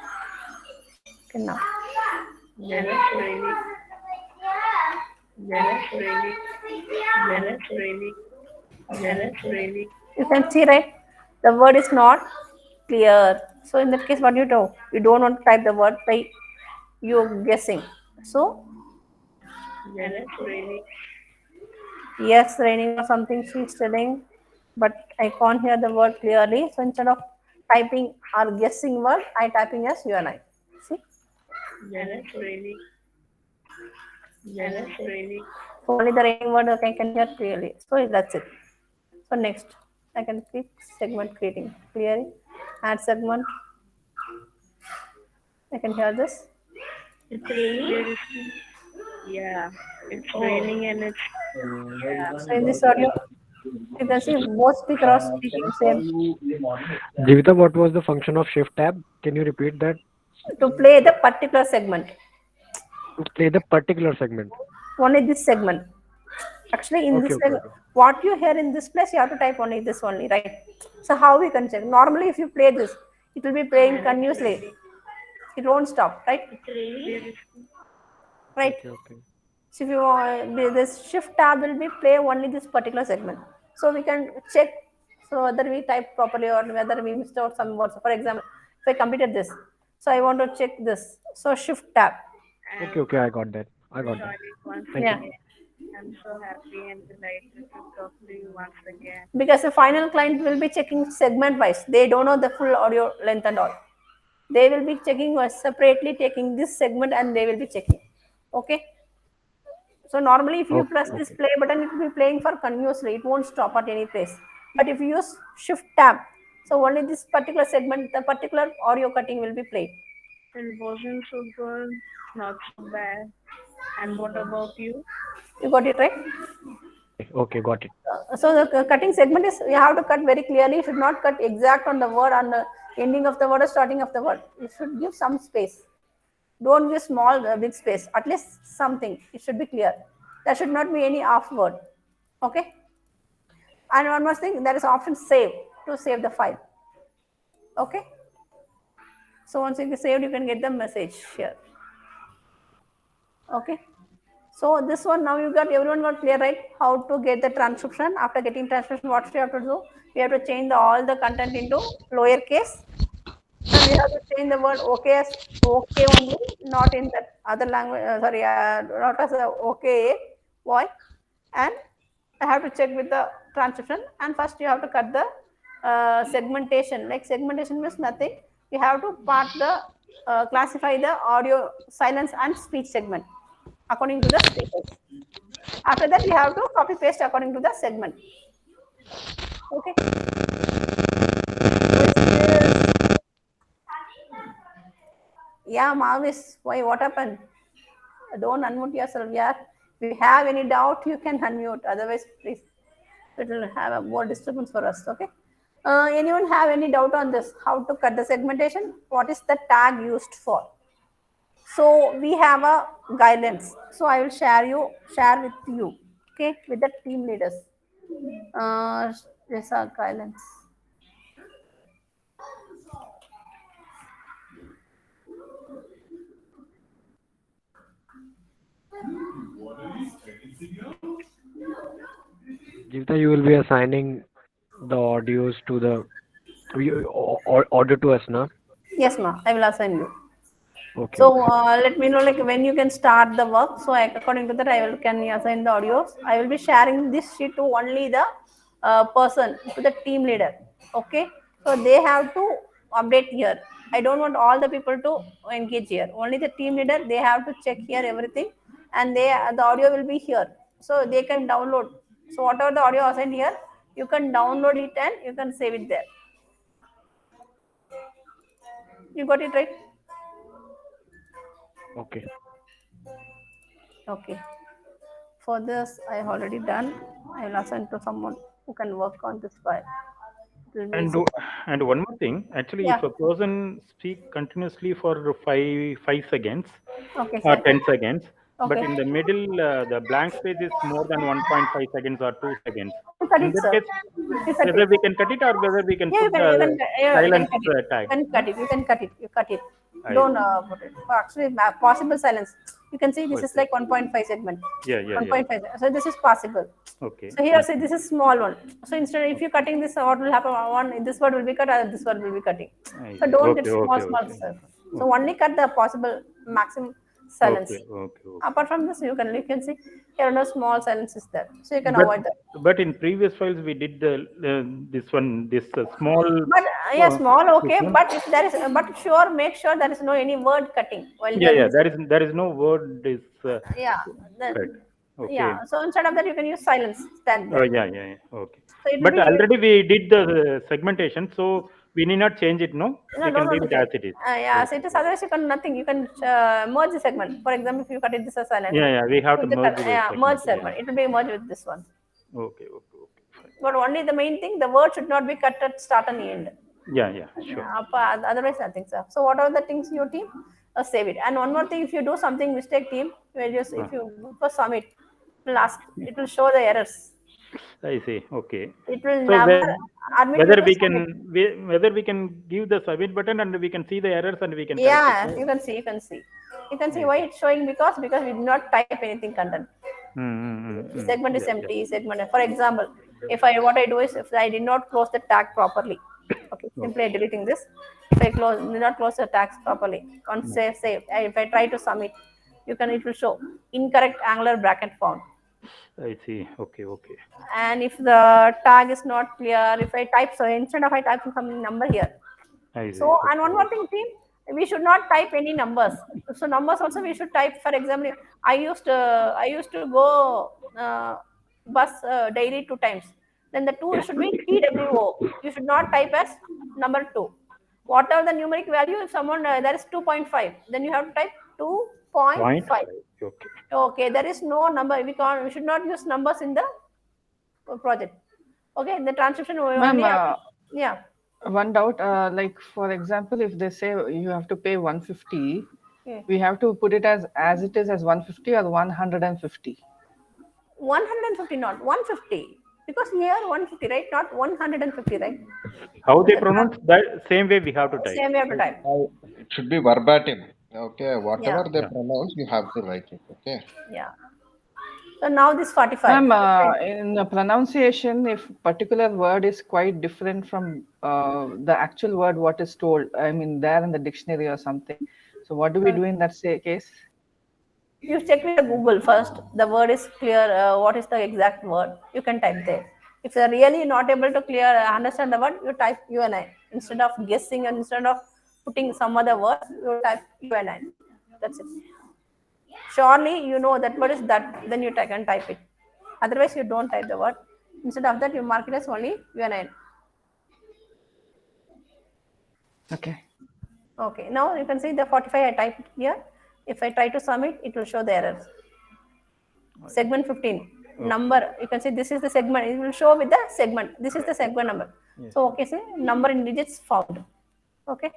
Okay, now. And it's raining. And it's raining. And it's raining. And it's raining. You can see, right? The word is not clear. So in that case, what you do? You don't want to type the word by you guessing. So And it's raining. yes, raining or something she's telling, but I can't hear the word clearly. So instead of typing or guessing word, I typing as you and I. See? And it's raining. And it's raining. So only the raining word I can hear clearly. So that's it. So next, I can click segment creating clearly. Add segment. I can hear this. It's raining. There is, yeah. It's raining and it's, yeah. So in this audio, you can see both speakers are speaking same. Jivita, what was the function of shift tab? Can you repeat that? To play the particular segment. To play the particular segment. Only this segment. Actually, in Okay, this okay, okay. what you hear in this place, you have to type only this only, right? So how we can check? Normally, if you play this, it will be playing continuously. It won't stop, right? It's raining. There is, Right. Okay, okay. So if you this shift tab will be play only this particular segment. So we can check so whether we type properly or whether we missed out some words. For example, if I completed this, so I want to check this. So shift tab. Okay, okay, I got that. I got that. joining once Thank you. Yeah. again. I'm so happy and delighted to talk to you once again. Because the final client will be checking segment wise. They don't know the full audio length and all. They will be checking separately, taking this segment and they will be checking. Okay. So normally if you Okay, press this okay. play button, it will be playing for continuously. It won't stop at any place. But if you use shift tab, so only this particular segment, the particular audio cutting will be played. It wasn't so good, not so bad. And what about you? You got it right? Okay, okay, got it. So the cutting segment is you have to cut very clearly. You should not cut exact on the word on the ending of the word or starting of the word. You should give some space. Don't give small big space. At least something. It should be clear. There should not be any off word. Okay. And one more thing, there is option save to save the file. Okay. So once it is saved, you can get the message here. Okay. So this one now you got everyone got clear, right? How to get the transcription. After getting transcription, what you have to do? We have to change all the content into lower case, and we have to change the word okay as okay only, not in that other language. Sorry, not as a okay boy. And I have to check with the transcription. And first you have to cut the segmentation. Like segmentation means nothing. You have to part the classify the audio silence and speech segment according to the status. After that, we have to copy paste according to the segment. Okay. Who is this? Yeah, Mavis. Why? What happened? Don't unmute yourself. Yeah. If you have any doubt, you can unmute. Otherwise, please, it will have a more disturbance for us. Okay. Anyone have any doubt on this? How to cut the segmentation? What is the tag used for? So we have a guidelines. So I will share with you. Okay, with the team leaders. These are guidelines. Jivita, you will be assigning the audios to the order to us now. Yes, ma. I will assign you. Okay, So okay. let me know like when you can start the work. So according to that, I will can assign the audios. I will be sharing this sheet to only the person, to the team leader. Okay. So they have to update here. I don't want all the people to engage here. Only the team leader. They have to check here everything, and the audio will be here. So they can download. So whatever the audio assigned here, you can download it and you can save it there. You got it right? Okay. Okay. For this, I have already done. I will assign to someone who can work on this file. It will be And easy. and one more thing, actually, Yeah. if a person speak continuously for 5 seconds Okay, or sir. 10 seconds, but Okay. in the middle the blank space is more than 1.5 seconds or 2 seconds. You cut In it, that sir. case, You cut it. whether we can cut it or whether we can Yeah, put the you can silence cut it. tag. You can cut it. You can cut it. You cut it. I Don't see. put it. Actually, possible silence. You can see this is Okay. like 1.5 segment. Yeah, yeah, yeah. 1.5. So this is possible. Okay. So here, Okay. say this is small one. So instead, if Okay. you cutting this, what will happen? One this word will be cut, this word will be cutting. I So see. don't get Okay. small, Okay. small Okay. stuff. So Okay. only cut the possible maximum Okay. silence. Okay. Okay. Apart from this, you can see here no small silence is there, so you can But avoid that. but in previous files we did the this one this small But yeah, uh, small this okay. one. But if there is, but sure, make sure there is no any word cutting while Yeah, doing yeah. this. There is no word is Yeah, cut. yeah. Okay. So instead of that, you can use silence tag Oh, there. yeah, yeah, yeah. Okay. So it will But be already we did the segmentation, so we need not change it. No, no, we don't can want leave to it change. as it is. Yeah, so Okay. it is Okay. otherwise you can nothing. You can merge the segment. For example, if you cut it this as silence, Yeah, yeah. We have to put the merge the yeah merge segment. Yeah. segment. It will be merged with this one. Okay. Okay. Okay. Fine. But only the main thing, the word should not be cut at start and end. Yeah. Yeah. Sure. Yeah, otherwise nothing, sir. So what are the things in your team? Save it. And one more thing, if you do something mistake, team, will just Uh, if you go for submit, it will show the errors. I see. Okay. It will So never admit you whether to we submit. whether we can give the submit button and we can see the errors and we can correct it. Yeah, Right? you can see, you can see. You can see I why see. it's showing because we did not type anything content. Segment is Yeah. Yeah. empty. Segment. For example, if I what I do is if I did not close the tag properly, okay, simply Okay. deleting this. If I did not close the tags properly, once save, if I try to submit, it will show incorrect angular bracket found. I see. Okay, okay. And if the tag is not clear, if I type, so instead of I type some number here. I see. So, and Okay, one more thing, team, we should not type any numbers. So numbers also we should type. For example, I used to go bus daily 2 times. Then the two should be TWO. You should not type as number two. Whatever the numeric value, if someone there is 2.5, then you have to type point 2.5. 5. Okay. Okay, there is no number. We can't. We should not use numbers in the project. Okay, in the transcription we Ma'am, only have to, yeah. one doubt, like for example, if they say you have to pay 150, Yeah. we have to put it as it is as 150 or 150. 150, not 150, because here 150, right? Not 150, right? How they The pronounce that same way we have to type. same way have to type. It should be verbatim. Okay, Yeah, whatever they Yeah. pronounce, you have to write it. Okay. yeah. So now this 45. Ma'am, in the pronunciation, if particular word is quite different from the actual word, what is told, I mean, there in the dictionary or something. So what do we do in that case? You check with the Google first. The word is clear. What is the exact word? You can type there. If you're really not able to clear understand the word, you type UNI instead of guessing and instead of putting some other word. You type UNI. That's it. Surely you know that word is that. Then you can type it. Otherwise, you don't type the word. Instead of that, you mark it as only UNI. Okay. Okay. Now you can see the 45 I typed here. If I try to submit, it will show the errors. Segment 15 number, you can see this is the segment, it will show with the segment, this is the segment number. So okay, say number in digits found. Okay,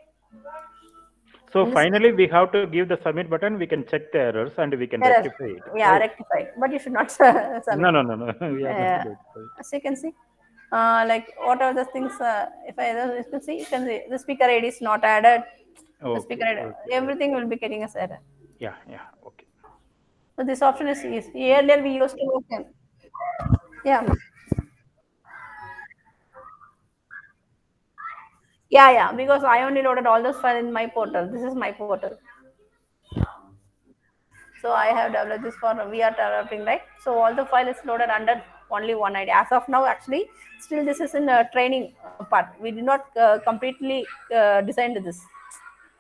So and this finally, we have to give the submit button. We can check the errors and we can errors, rectify it. yeah, Right? rectify, but you should not No, submit. no, no, no. We are not to do it. So you can see like what are the things, if I you can see the speaker ID is not added, the Okay, speaker ID, okay. everything will be getting as error. Yeah, yeah. Okay. So this option is easy. Earlier we used to work in, yeah. Yeah, yeah, because I only loaded all those files in my portal. This is my portal. So I have developed this for we are developing, right? So all the file is loaded under only one ID. As of now, actually, still this is in training part. We did not completely designed this.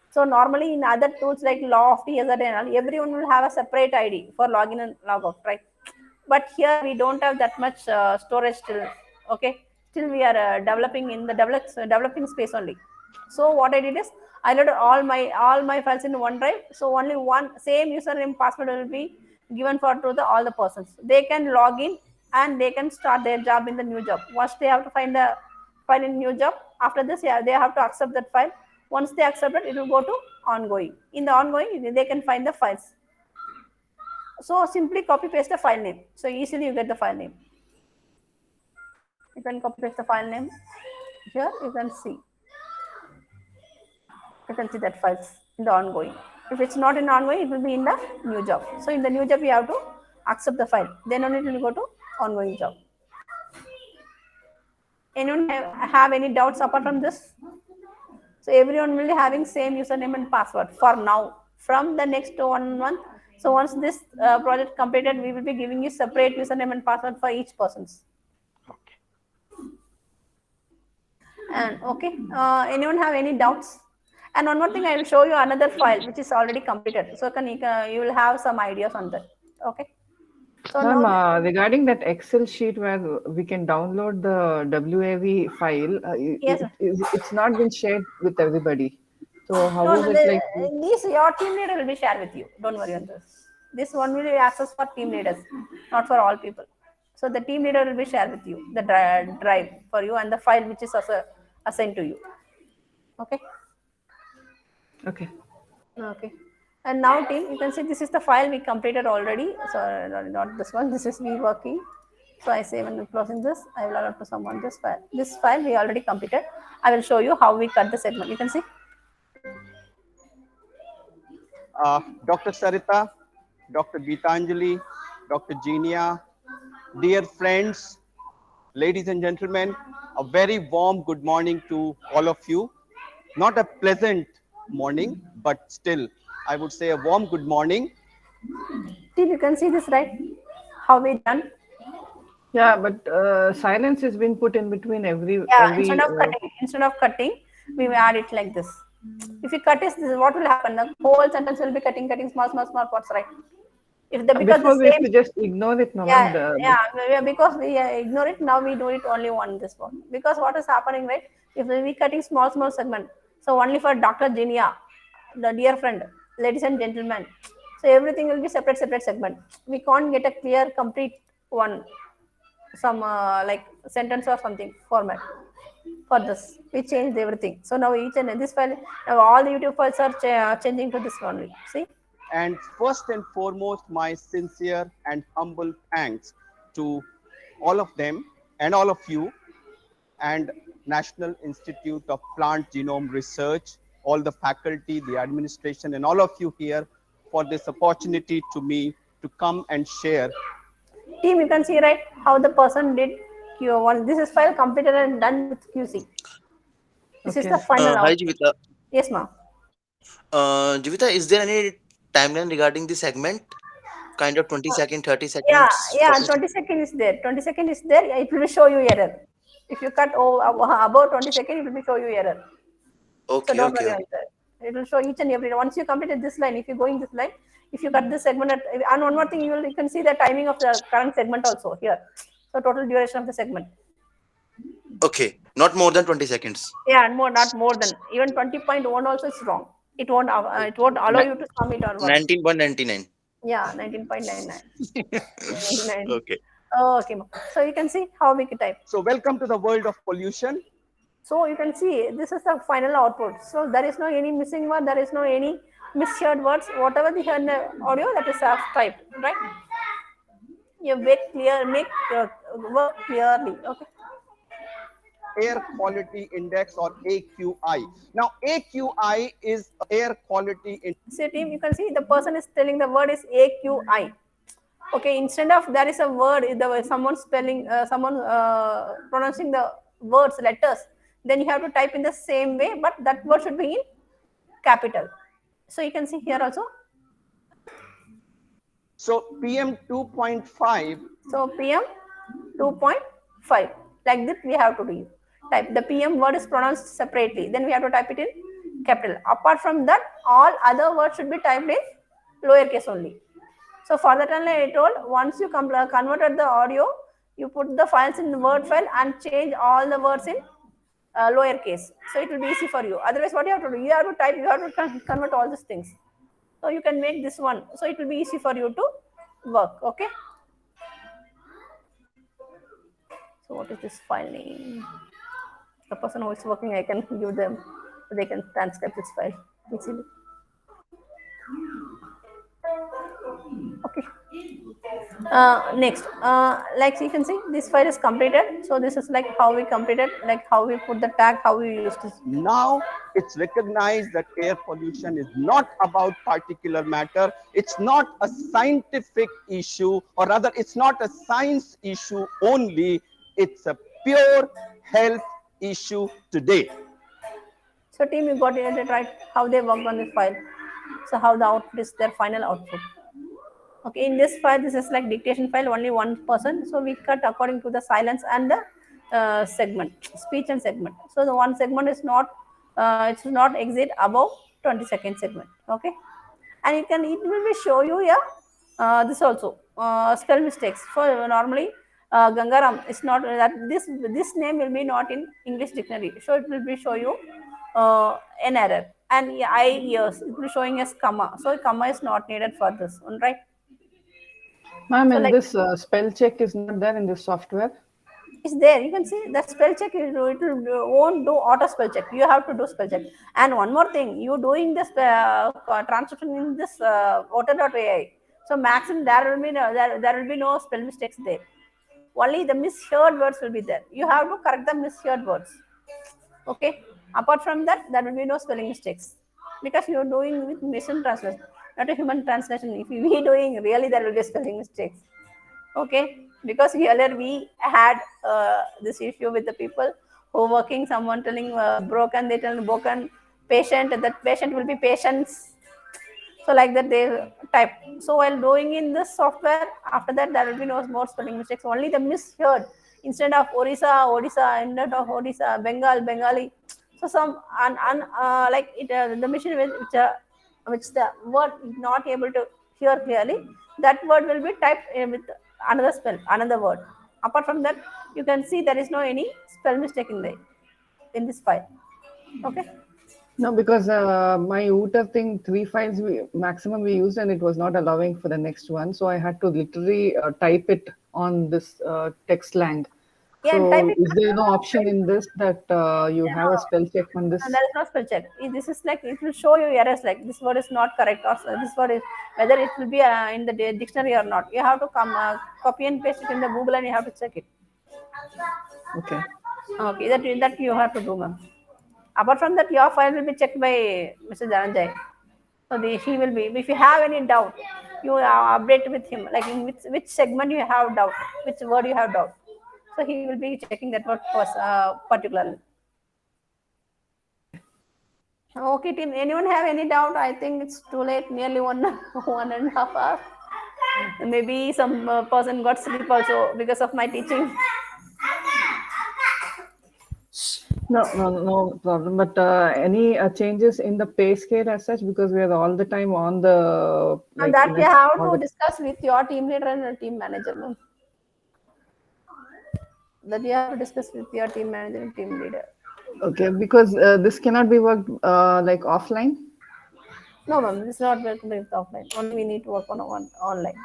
So normally in other tools like Law of TSR and all, everyone will have a separate ID for login and logout, right? But here we don't have that much storage still. Okay, still we are developing in the developing space only. So what I did is I loaded all my files in OneDrive. So only one same username password will be given for to the all the persons. They can log in and they can start their job in the new job. Once they have to find the file in new job, after this, yeah, they have to accept that file. Once they accept it, it will go to ongoing. In the ongoing, they can find the files. So simply copy paste the file name. So easily you get the file name. You can copy paste the file name. Here you can see. You can see that files in the ongoing. If it's not in ongoing, it will be in the new job. So in the new job, you have to accept the file. Then only it will go to ongoing job. Anyone have any doubts apart from this? So everyone will be having same username and password for now. From the next 1 month, so once this project completed, we will be giving you separate username and password for each person's. Okay. And okay, anyone have any doubts? And one more thing, I will show you another file which is already completed. So you will have some ideas on that. Okay. So Ma'am, now regarding that Excel sheet where we can download the WAV file, yes, it's not been shared with everybody. So how no, is no, it like? this your team leader will be shared with you. Don't worry on this. This one will be access for team leaders, not for all people. So the team leader will be shared with you the drive for you and the file which is also assigned to you. Okay. Okay. Okay. And now team, you can see this is the file we completed already. So not this one. This is me working. So I say when I'm closing this, I will allow to someone this file. This file we already completed. I will show you how we cut the segment. You can see. Dr. Sarita, Dr. Geetanjali, Dr. Genia, dear friends, ladies and gentlemen, a very warm good morning to all of you. Not a pleasant morning, but still, I would say a warm good morning. Team, you can see this, right? How we done? Yeah, but silence has been put in between every Yeah, every. instead of cutting, we will add it like this. If you cut this, what will happen? The whole sentence will be cutting small parts, right? If the because the Before we used same, to just ignore it, no, yeah, ma'am. because we ignore it, now we do it only one this one. Because what is happening, right? If we cutting small segment, so only for Dr. Genia, the dear friend, ladies and gentlemen. So everything will be separate segment. We can't get a clear, complete one, some like sentence or something format for this. We changed everything. So now each and this file, now all the YouTube files are changing to this only. See? And first and foremost, my sincere and humble thanks to all of them and all of you and National Institute of Plant Genome Research, all the faculty, the administration, and all of you here for this opportunity to me to come and share. Team, you can see right how the person did Q1. This is file completed and done with QC. This is the Okay. final Hi, output. Jivita. Yes, ma'am. Jivita, is there any timeline regarding this segment? Kind of 20 second, 30 Yeah, seconds yeah, process? 20 second is there. 20 second is there. It will show you error. If you cut above 20 second, it will be show you error. So Okay, don't okay, worry okay. on that. It will show each and every. Once you completed this line, if you go in this line, if you cut this segment, and one more thing, you can see the timing of the current segment also here. So total duration of the segment. Okay, not more than 20 seconds. Yeah, and more, not more than even 20.1 also is wrong. It won't allow Ni- you to submit or work. 19.99. Yeah, 19.99. 99. Okay. Oh, okay, ma'am. So you can see how we can type. So, welcome to the world of pollution. So you can see this is the final output. So there is no any missing word, there is no any misheard words. Whatever the heard in the audio, that is typed, right? You make work clearly. Okay. Air Quality Index or AQI. Now, AQI is Air Quality Index. See, team, you can see the person is telling the word is AQI. Okay, instead of there is a word, someone spelling, someone pronouncing the words, letters, then you have to type in the same way, but that word should be in capital. So you can see here also. So, PM 2.5. So PM 2.5. Like this we have to do. Type the PM word is pronounced separately. Then we have to type it in capital. Apart from that, all other words should be typed in lowercase only. So for that only I told, once you converted the audio, you put the files in the word file and change all the words in lowercase. So it will be easy for you. Otherwise, what you have to do? You have to type. You have to convert all these things. So you can make this one. So it will be easy for you to work. Okay. So what is this file name? The person who is working, I can give them, so they can transcribe this file easily. Okay. Next, like you can see, this file is completed. So this is like how we completed, like how we put the tag, how we used this. Now it's recognized that air pollution is not about particular matter. It's not a scientific issue, or rather, it's not a science issue only. It's a pure health issue today. So team, you got it right, how they worked on this file. So how the output is their final output. Okay, in this file, this is like dictation file, only one person. So we cut according to the silence and the segment, speech and segment. So the one segment is not, it should not exit above 20-second segment. Okay, and it will be show you, yeah, this also spell mistakes. For normally Gangaram is not that this name will be not in English dictionary, so it will be show you an error. And I yes, it will be showing as comma, so comma is not needed for this one, right? Ma'am, So and like this spell check is not there in this software. it's there. You can see the spell check. Won't do auto spell check. You have to do spell check. And one more thing, you doing this transcription in this Otter.ai. So maximum there will be no spell mistakes there. Only the misheard words will be there. You have to correct the misheard words. Okay. Apart from that, there will be no spelling mistakes because you are doing with machine translation, not a human translation. If we doing really, there will be spelling mistakes. Okay, because earlier we had this issue with the people who working, someone telling broken, they tell broken patient, that patient will be patients. So like that they type. So while doing in this software, after that there will be no more spelling mistakes. Only the misheard instead of Orissa, Odisha, instead of Odisha, Bengal, Bengali. So some like it the machine which the word is not able to hear clearly, that word will be typed with another spell, another word. Apart from that, you can see there is no any spell mistake in this file. Okay. No, because my router thing, three files maximum we used, and it was not allowing for the next one. So I had to literally type it on this TextLang. Yeah, and type So it. is there no option in this that you have a No, spell check on and this? there is no spell check. This is like it will show you errors like this word is not correct or this word is whether it will be in the dictionary or not. You have to come copy and paste it in the Google and you have to check it. Okay. Okay, that you have to do, ma'am. Apart from that, your file will be checked by Mr. Dhananjay. So he will be. If you have any doubt, you update with him. Like in which segment you have doubt, which word you have doubt. So he will be checking that word first, particularly. Okay, team. Anyone have any doubt? I think it's too late. Nearly one 1.5 hours. Maybe some person got sleep also because of my teaching. No, no, no problem. But any changes in the pay scale as such, because we are all the time on the And like that you events have all to the. discuss with your team leader and your team manager, ma'am. That you have to discuss with your team manager and team leader. Okay, because this cannot be worked like offline. No, ma'am, it's not working with offline. Only we need to work on online.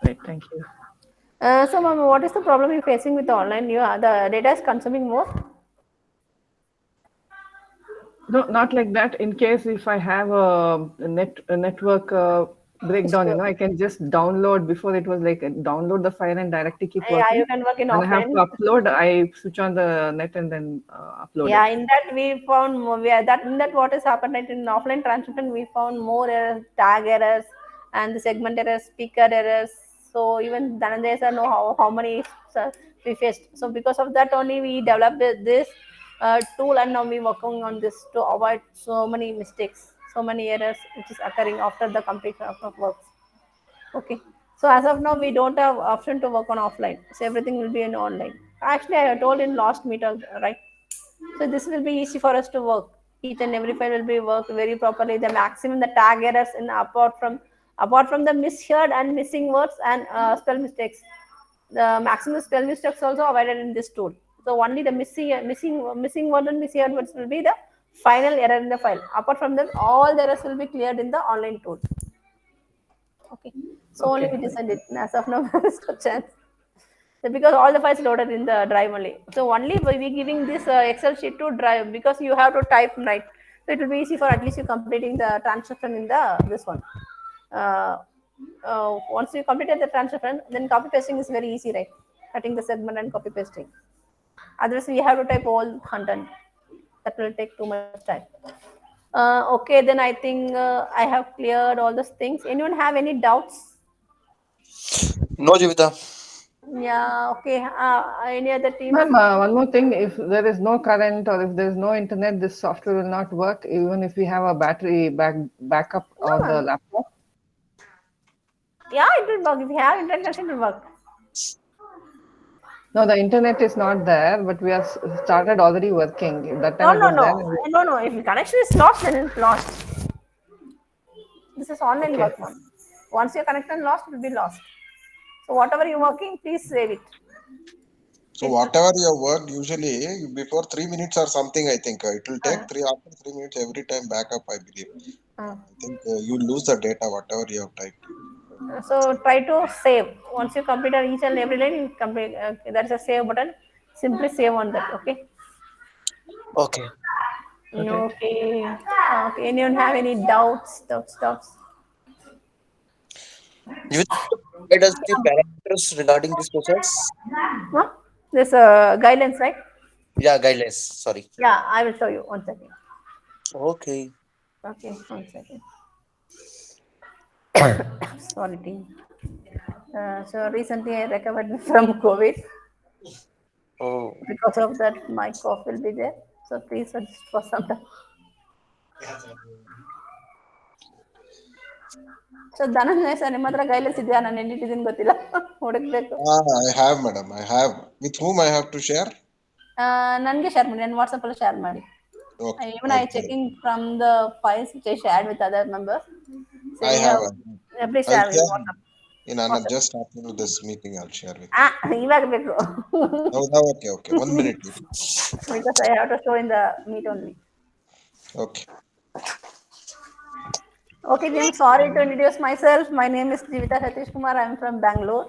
Right. Thank you. So, ma'am, what is the problem you're facing with the online? The data is consuming more. No, not like that. In case if I have a network breakdown, Issue. I can just download. Before it was like download the file and directly keep Yeah, you working. can work in When I have offline. to upload, I switch on the net and then upload Yeah, it. in that we found we are, that in that what has happened right in offline transcription we found more errors, tag errors, and the segment errors, speaker errors. So even Dhananjay sir know how many we faced. So because of that only we developed this tool and now we working on this to avoid so many mistakes, so many errors which is occurring after the completion of work. Okay. So as of now, we don't have option to work on offline. So everything will be in online. Actually, I told in last meet, right? So this will be easy for us to work. Each and every file will be worked very properly. The maximum the tag errors in apart from the misheard and missing words and spell mistakes, the maximum spell mistakes also avoided in this tool. So only the missing word and misheard words will be the final error in the file. Apart from that, all the errors will be cleared in the online tool. Okay. So only Okay. we send it. As of now, there is no chance. So because all the files loaded in the drive only. So only by we giving this Excel sheet to drive because you have to type right. So it will be easy for at least you completing the transcription in the this one. Uh, Once you completed the transcription, then copy pasting is very easy, right? Cutting the segment and copy pasting. Otherwise, we have to type all content. That will take too much time. Okay, then I think I have cleared all those things. Anyone have any doubts? No, Jivita. Yeah, okay. Any other teams? Ma'am, one more thing. If there is no current or if there is no internet, this software will not work, even if we have a battery backup No, on the ma'am. laptop. Yeah, it will work. If you have internet connection, it will work. No, the internet is not there, but we have started already working. That time No, it no, was there. no. No, no. If the connection is lost, then it's lost. This is online Okay. work, ma'am. Once your connection lost, it will be lost. So whatever you're working, please save it. So If whatever you have worked, usually before 3 minutes or something, I think it will uh, take three after 3 minutes every time backup. I believe. uh, I think you lose the data whatever you have typed. so try to save. Once you complete each and every line, you complete. There is a save button. Simply save on that. Okay. Okay. Okay. Okay. Okay. Anyone have any doubts? Jivita, provide us the parameters regarding this process. Huh? This guidelines, right? Yeah, guidelines. Sorry. Yeah, I will show you. One second. Okay. Okay, one second. Sorry, team. So recently I recovered from COVID. Oh, Because of that, my cough will be there. So please adjust for some time. So Dhananjaya sir ನಿಮ್ಮ ಹತ್ರ ಗೈಲೆನ್ಸ್ ಇದೆಯಾ? ನಾನು ಎಲ್ಲಿಟ್ಟಿದ್ದೀನಿ ಗೊತ್ತಿಲ್ಲ, ಹುಡುಕ್ಬೇಕು. I have, madam. I have. With whom I have to share? ನನಗೆ share ಮಾಡಿ, ನನ್ನ ವಾಟ್ಸಪ್ಪಲ್ಲಿ ಶೇರ್ ಮಾಡಿ. Okay. Even I checking from the files which I shared with other members. So I you have. have, please I'll share in share WhatsApp. in another, WhatsApp. just after this meeting. I'll share with you. ಇವಾಗ ಬೇಕು. Oh, no, okay, okay. 1 minute. Because I have to show in the meet only. Okay. Okay, Jim, sorry to introduce myself. My name is Jivita Satish Kumar. I'm from Bangalore.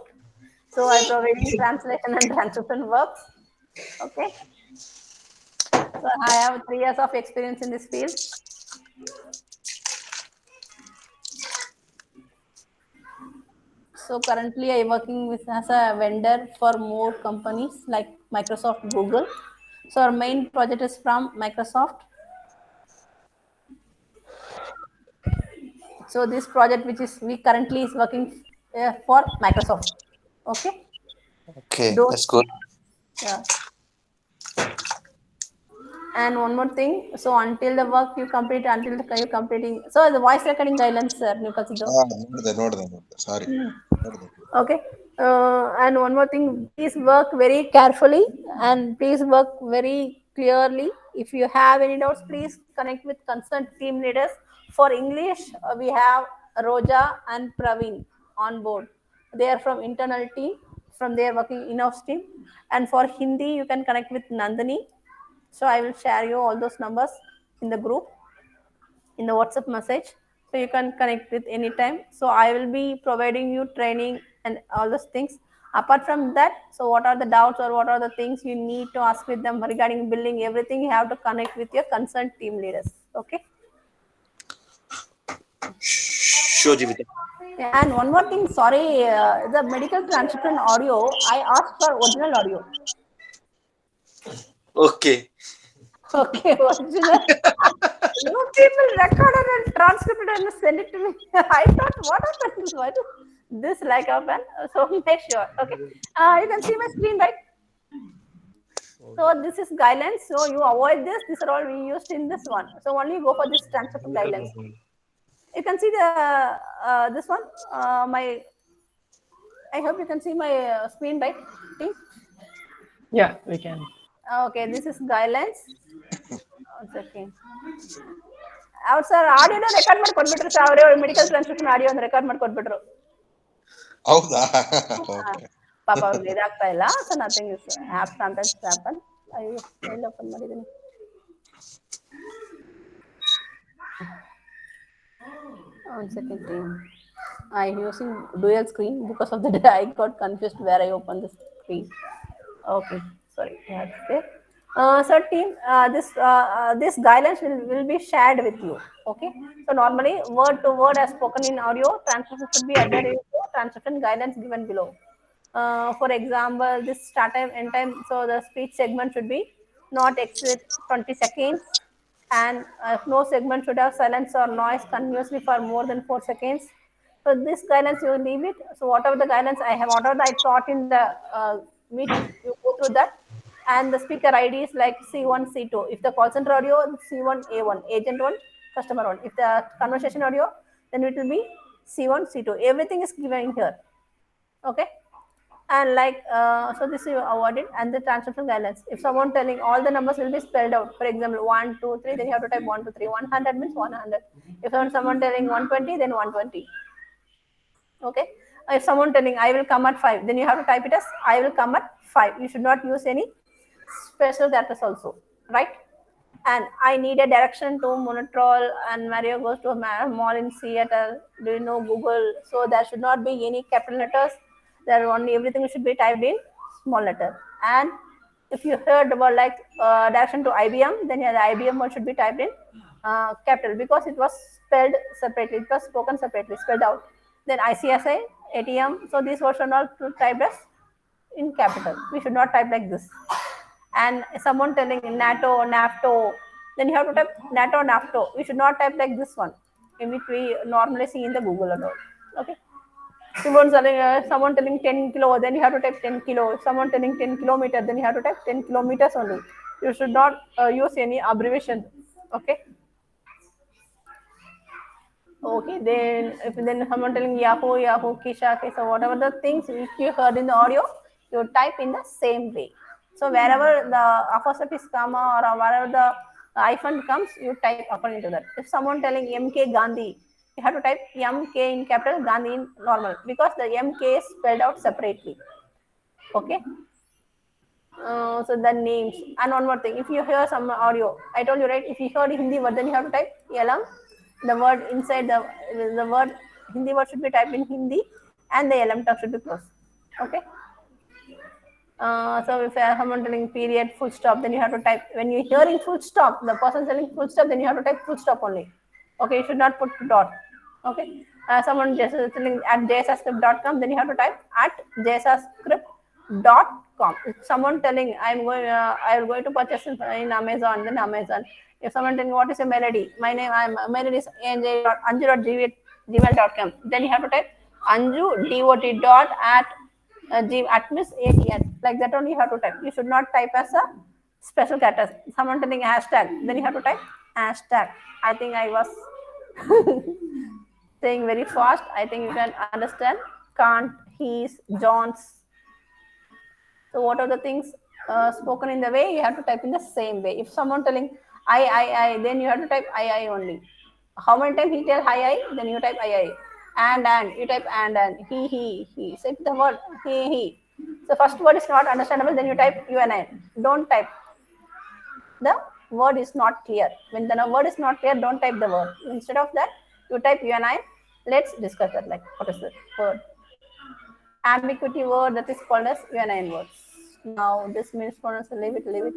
So I providing translation and transcription works. Okay. So I have 3 years of experience in this field. So currently I working with as a vendor for more companies like Microsoft, Google. So our main project is from Microsoft. So this project which is we currently is working for Microsoft. Okay. Okay, Those, that's good. yeah. And one more thing. So until the work you complete, until the you completing. So the voice recording guidelines, sir, you consider. ನೋಡ್ದೆ. Sorry. ನೋಡ್ದೆ. Okay. And one more thing, please work very carefully and please work very clearly. If you have any doubts, please connect with concerned team leaders. For English, we have Roja and Praveen on board. They are from internal team, from their working in-house team. And for Hindi, you can connect with Nandini. So I will share you all those numbers in the group, in the WhatsApp message. So you can connect with anytime. So I will be providing you training and all those things. Apart from that, so what are the doubts or what are the things you need to ask with them regarding billing, everything you have to connect with your concerned team leaders. Okay. Sure, Jivita. Yeah, and one more thing, sorry, the medical transcription audio, I asked for original audio. Okay. Okay, original. You people recorded and transcribed and send it to me. I thought, what happened? Why do this like happen? So make sure. Okay. You can see my screen, right? So this is guidelines. So you avoid this. These are all we used in this one. So only go for this transcription guidelines. You can see the this one. My I hope you can see my screen, right? Team? Yeah, we can. Okay, this is guidelines. One second. ಅವ್ರು sir ಆಡಿಯೋನ record ಮಾಡಿ ಕೊಟ್ಬಿಟ್ರು sir, ಅವರೇ medical transcription audio ಒಂದು record ಮಾಡಿ ಕೊಟ್ಬಿಟ್ರು. ಹೌದಾ? Okay. ಪಾಪ ಅವ್ರಿಗೆ ಇದಾಗ್ತಾ ಇಲ್ಲ. So nothing is app sometimes happen. ಅಯ್ಯೋ ಎಲ್ಲ ಓಪನ್ ಮಾಡಿದ್ದೀನಿ. One second, team. I'm using dual screen because of the I got confused where I opened the screen. Okay, sorry. That's it. So team, this guidelines will be shared with you. Okay. So normally word to word as spoken in audio, transcription should be adhered to transcription guidelines given below. For example, this start time, end time. So the speech segment should be not exceed 20 seconds, and no segment should have silence or noise continuously for more than 4 seconds. So this guidelines you leave it. So whatever the guidelines I have, whatever I taught in the meeting, you go through that. And the speaker ID is like C1, C2. If the call center audio, C1, A1, agent 1, customer 1. If the conversation audio, then it will be C1, C2. Everything is given here. Okay. And like so this you avoid it. And the transcription guidelines, if someone telling, all the numbers will be spelled out. For example, 1 2 3, then you have to type 1 2 3. 100 means 100. If someone telling 120, then 120. Okay. If someone telling I will come at 5, then you have to type it as I will come at 5. You should not use any special characters also, right? And I need a direction to Monotrol, and Mario goes to a mall in Seattle. Do you know Google? So there should not be any capital letters. There only everything should be typed in small letter. And if you heard about like direction to IBM, then yeah, the IBM word should be typed in capital because it was spelled separately. It was spoken separately, spelled out. Then ICSI, ATM. So these words are not typed as in capital. We should not type like this. And someone telling NATO, NAFTO, then you have to type NATO, NAFTO. We should not type like this one, in which we normally see in the Google and all. Okay. Someone telling 10 kilo, then you have to type 10 kilo. If someone telling 10 kilometer, then you have to type 10 kilometers only. You should not use any abbreviation. Okay. Okay, then if then someone telling Yahoo, Yahoo, Kisha, Kisha, whatever the things which you heard in the audio, you type in the same way. So wherever the apostrophe is comma or wherever the hyphen comes, you type according to that. If someone telling MK Gandhi, you have to type MK in capital, Gandhi in normal because the MK is spelled out separately. Okay. So the names and one more thing. If you hear some audio, I told you right. If you heard Hindi word, then you have to type yalam. The word inside the word Hindi word should be typed in Hindi, and the yalam tag should be closed. Okay. So if someone telling period full stop, then you have to type when you're hearing full stop. The person telling full stop, then you have to type full stop only. Okay, you should not put dot. Okay. Someone just telling at jsascript.com, then you have to type at jsascript.com. If someone telling I'm going to purchase in Amazon, then Amazon. If someone telling what is your melody, my name I'm melody is anju.gmail.com. Then you have to type anju dot at miss ATN. Like that only you have to type. You should not type as a special character. Someone telling hashtag, then you have to type hashtag. I think I was saying very fast. I think you can understand. Can't, he's, John's. So what are the things spoken in the way? You have to type in the same way. If someone telling I, then you have to type I only. How many times he tell I, then you type I. And you type and he. So if the word he. So first word is not understandable, then you type you and I. Don't type. The word is not clear. When the word is not clear, don't type the word. Instead of that, you type you and I. Let's discuss that. Like what is the word? Ambiguity word that is called as UNIN words. Now this means leave it.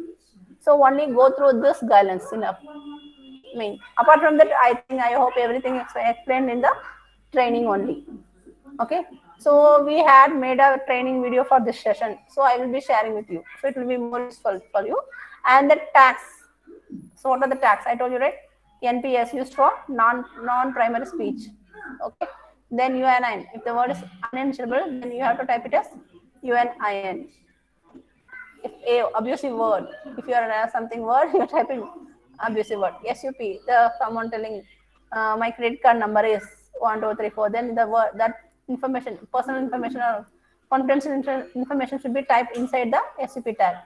So only go through this guidelines enough. I mean, apart from that, I think I hope everything is explained in the training only. Okay. So we had made a training video for this session. So I will be sharing with you. So it will be more useful for you. And the tags. So what are the tags? I told you right. NPS used for non-primary speech. Okay. Then UNIN. If the word is unintelligible, then you have to type it as UNIN. If a abusive word, if you are something word, you are typing abusive word. SUP. The someone telling my credit card number is 1234. Then the word that information, personal information or confidential information should be typed inside the SUP tag.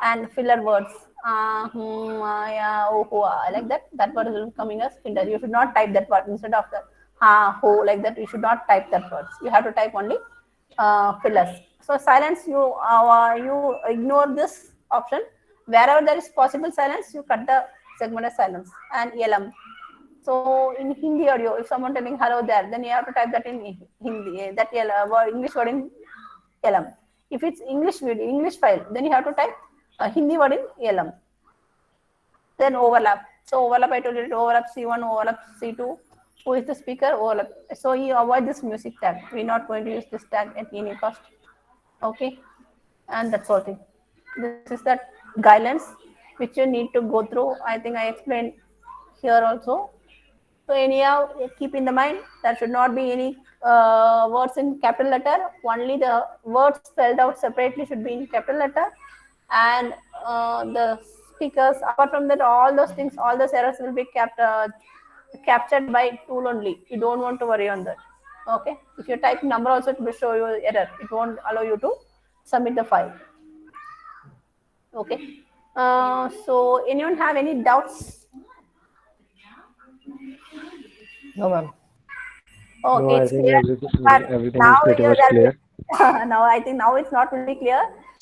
And filler words. Yeah, oh, like that. That word will be coming as filler. You should not type that word instead of the ho, like that. You should not type that words. You have to type only fillers. So silence, you ignore this option. Wherever there is possible silence, you cut the segment as silence. And LM. So in Hindi audio, if someone telling hello there, then you have to type that in Hindi. That English word in LM. If it's English video, English file, then you have to type Hindi word in LM. Then overlap. So overlap, I told you, overlap C1, overlap C2. Who is the speaker? Overlap. So you avoid this music tag. We're not going to use this tag at any cost. Okay. And that's all thing. This is that guidelines which you need to go through. I think I explained here also. So anyhow, keep in the mind there should not be any words in capital letter. Only the words spelled out separately should be in capital letter. And the speakers, apart from that, all those things, all those errors will be captured by tool only. You don't want to worry on that. Okay. If you type number also, it will show you error. It won't allow you to submit the file. Okay. So anyone have any doubts? No, ma'am. Okay, No, I it's think clear. But everything now is pretty much clear. now I think now it's not really clear.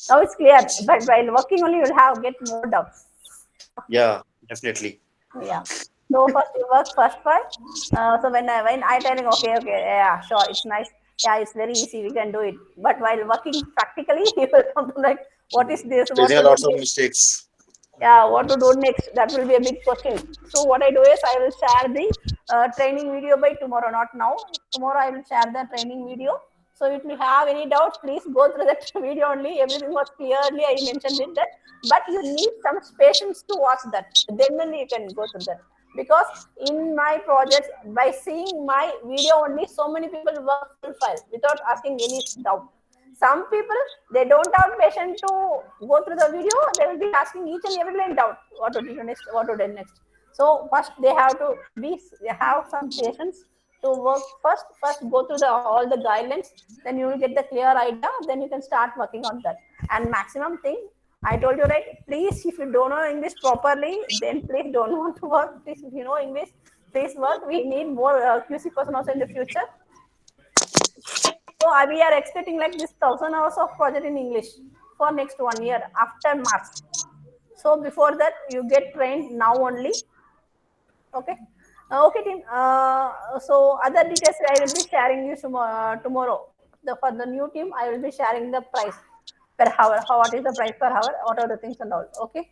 Now it's clear, but while working only you'll have get more doubts. Yeah, definitely. Yeah. So first you work first part. So when I telling okay, yeah, sure, it's nice. Yeah, it's very easy. We can do it. But while working practically, you will come to like, what is this? What Facing a to do lots of next? mistakes. Yeah, what to do next? That will be a big question. So what I do is I will share the training video by tomorrow, not now. Tomorrow I will share the training video. So if you have any doubts, please go through that video only. Everything was clearly I mentioned it that, but you need some patience to watch that. Then only you can go through that. Because in my projects, by seeing my video only, so many people work full file without asking any doubt. Some people they don't have patience to go through the video. They will be asking each and every line doubt. What to do next? What to do next? So first they have to have some patience to work first. First, go through all the guidelines. Then you will get the clear idea. Then you can start working on that. And maximum thing, I told you right. Please, if you don't know English properly, then please don't want to work. Please, if you know English, please work. We need more QC person also in the future. So we are expecting like this 1,000 hours of project in English for next 1 year after March. So before that, you get trained now only. Okay. Okay, team. So other details I will be sharing you tomorrow. For the new team, I will be sharing the price per hour. How what is the price per hour? What are the things and all. Okay.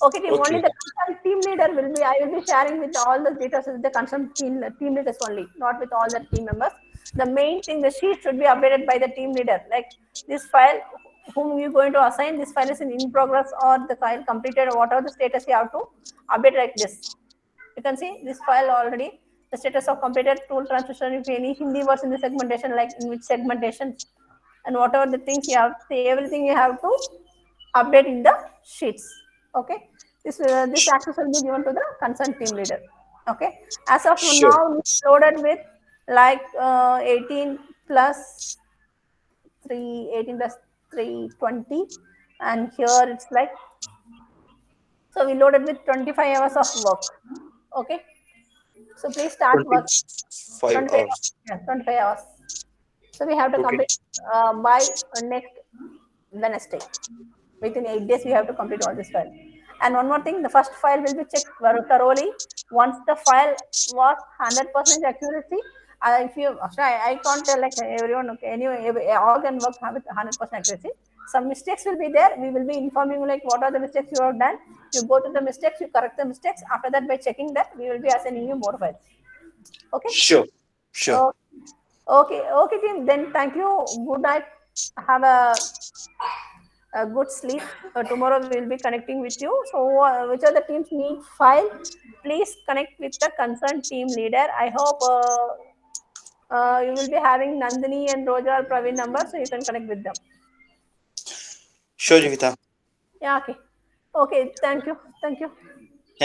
Okay, team. Only Okay. the concerned team leader will be. I will be sharing with all the details with the concerned team leaders only, not with all the team members. The main thing, the sheet should be updated by the team leader. Like this file, whom you going to assign, this file is in progress or the file completed or whatever the status you have to update like this. You can see this file already. The status of completed tool transition. If any Hindi words in the segmentation, like in which segmentation, and whatever the things you have, everything you have to update in the sheets. Okay, this access will be given to the concerned team leader. Okay, as of Sure. now it's loaded with like 18 plus 3, 18 plus 320, and here it's like, so we loaded with 25 hours of work. Okay, so please start work. 25 25 hours. hours. Yeah, 25 hours. So we have to Okay. complete by next Wednesday. Within 8 days, we have to complete all this file. And one more thing, the first file will be checked very thoroughly. Once the file was 100% accuracy, if you, I can't tell like everyone, okay, anyway, all can work with 100% accuracy. Some mistakes will be there. We will be informing you like what are the mistakes you have done. You go to the mistakes, you correct the mistakes. After that, by checking that, we will be assigning you more files. Okay. Sure. Sure. Oh, okay, okay, team. Then thank you. Good night. Have a good sleep. Tomorrow we will be connecting with you. So, which are the teams need file? Please connect with the concerned team leader. I hope you will be having Nandini and Roja or Praveen number, so you can connect with them. Sure, Okay. Jivita. Yeah. Okay. Okay. Thank you. Thank you.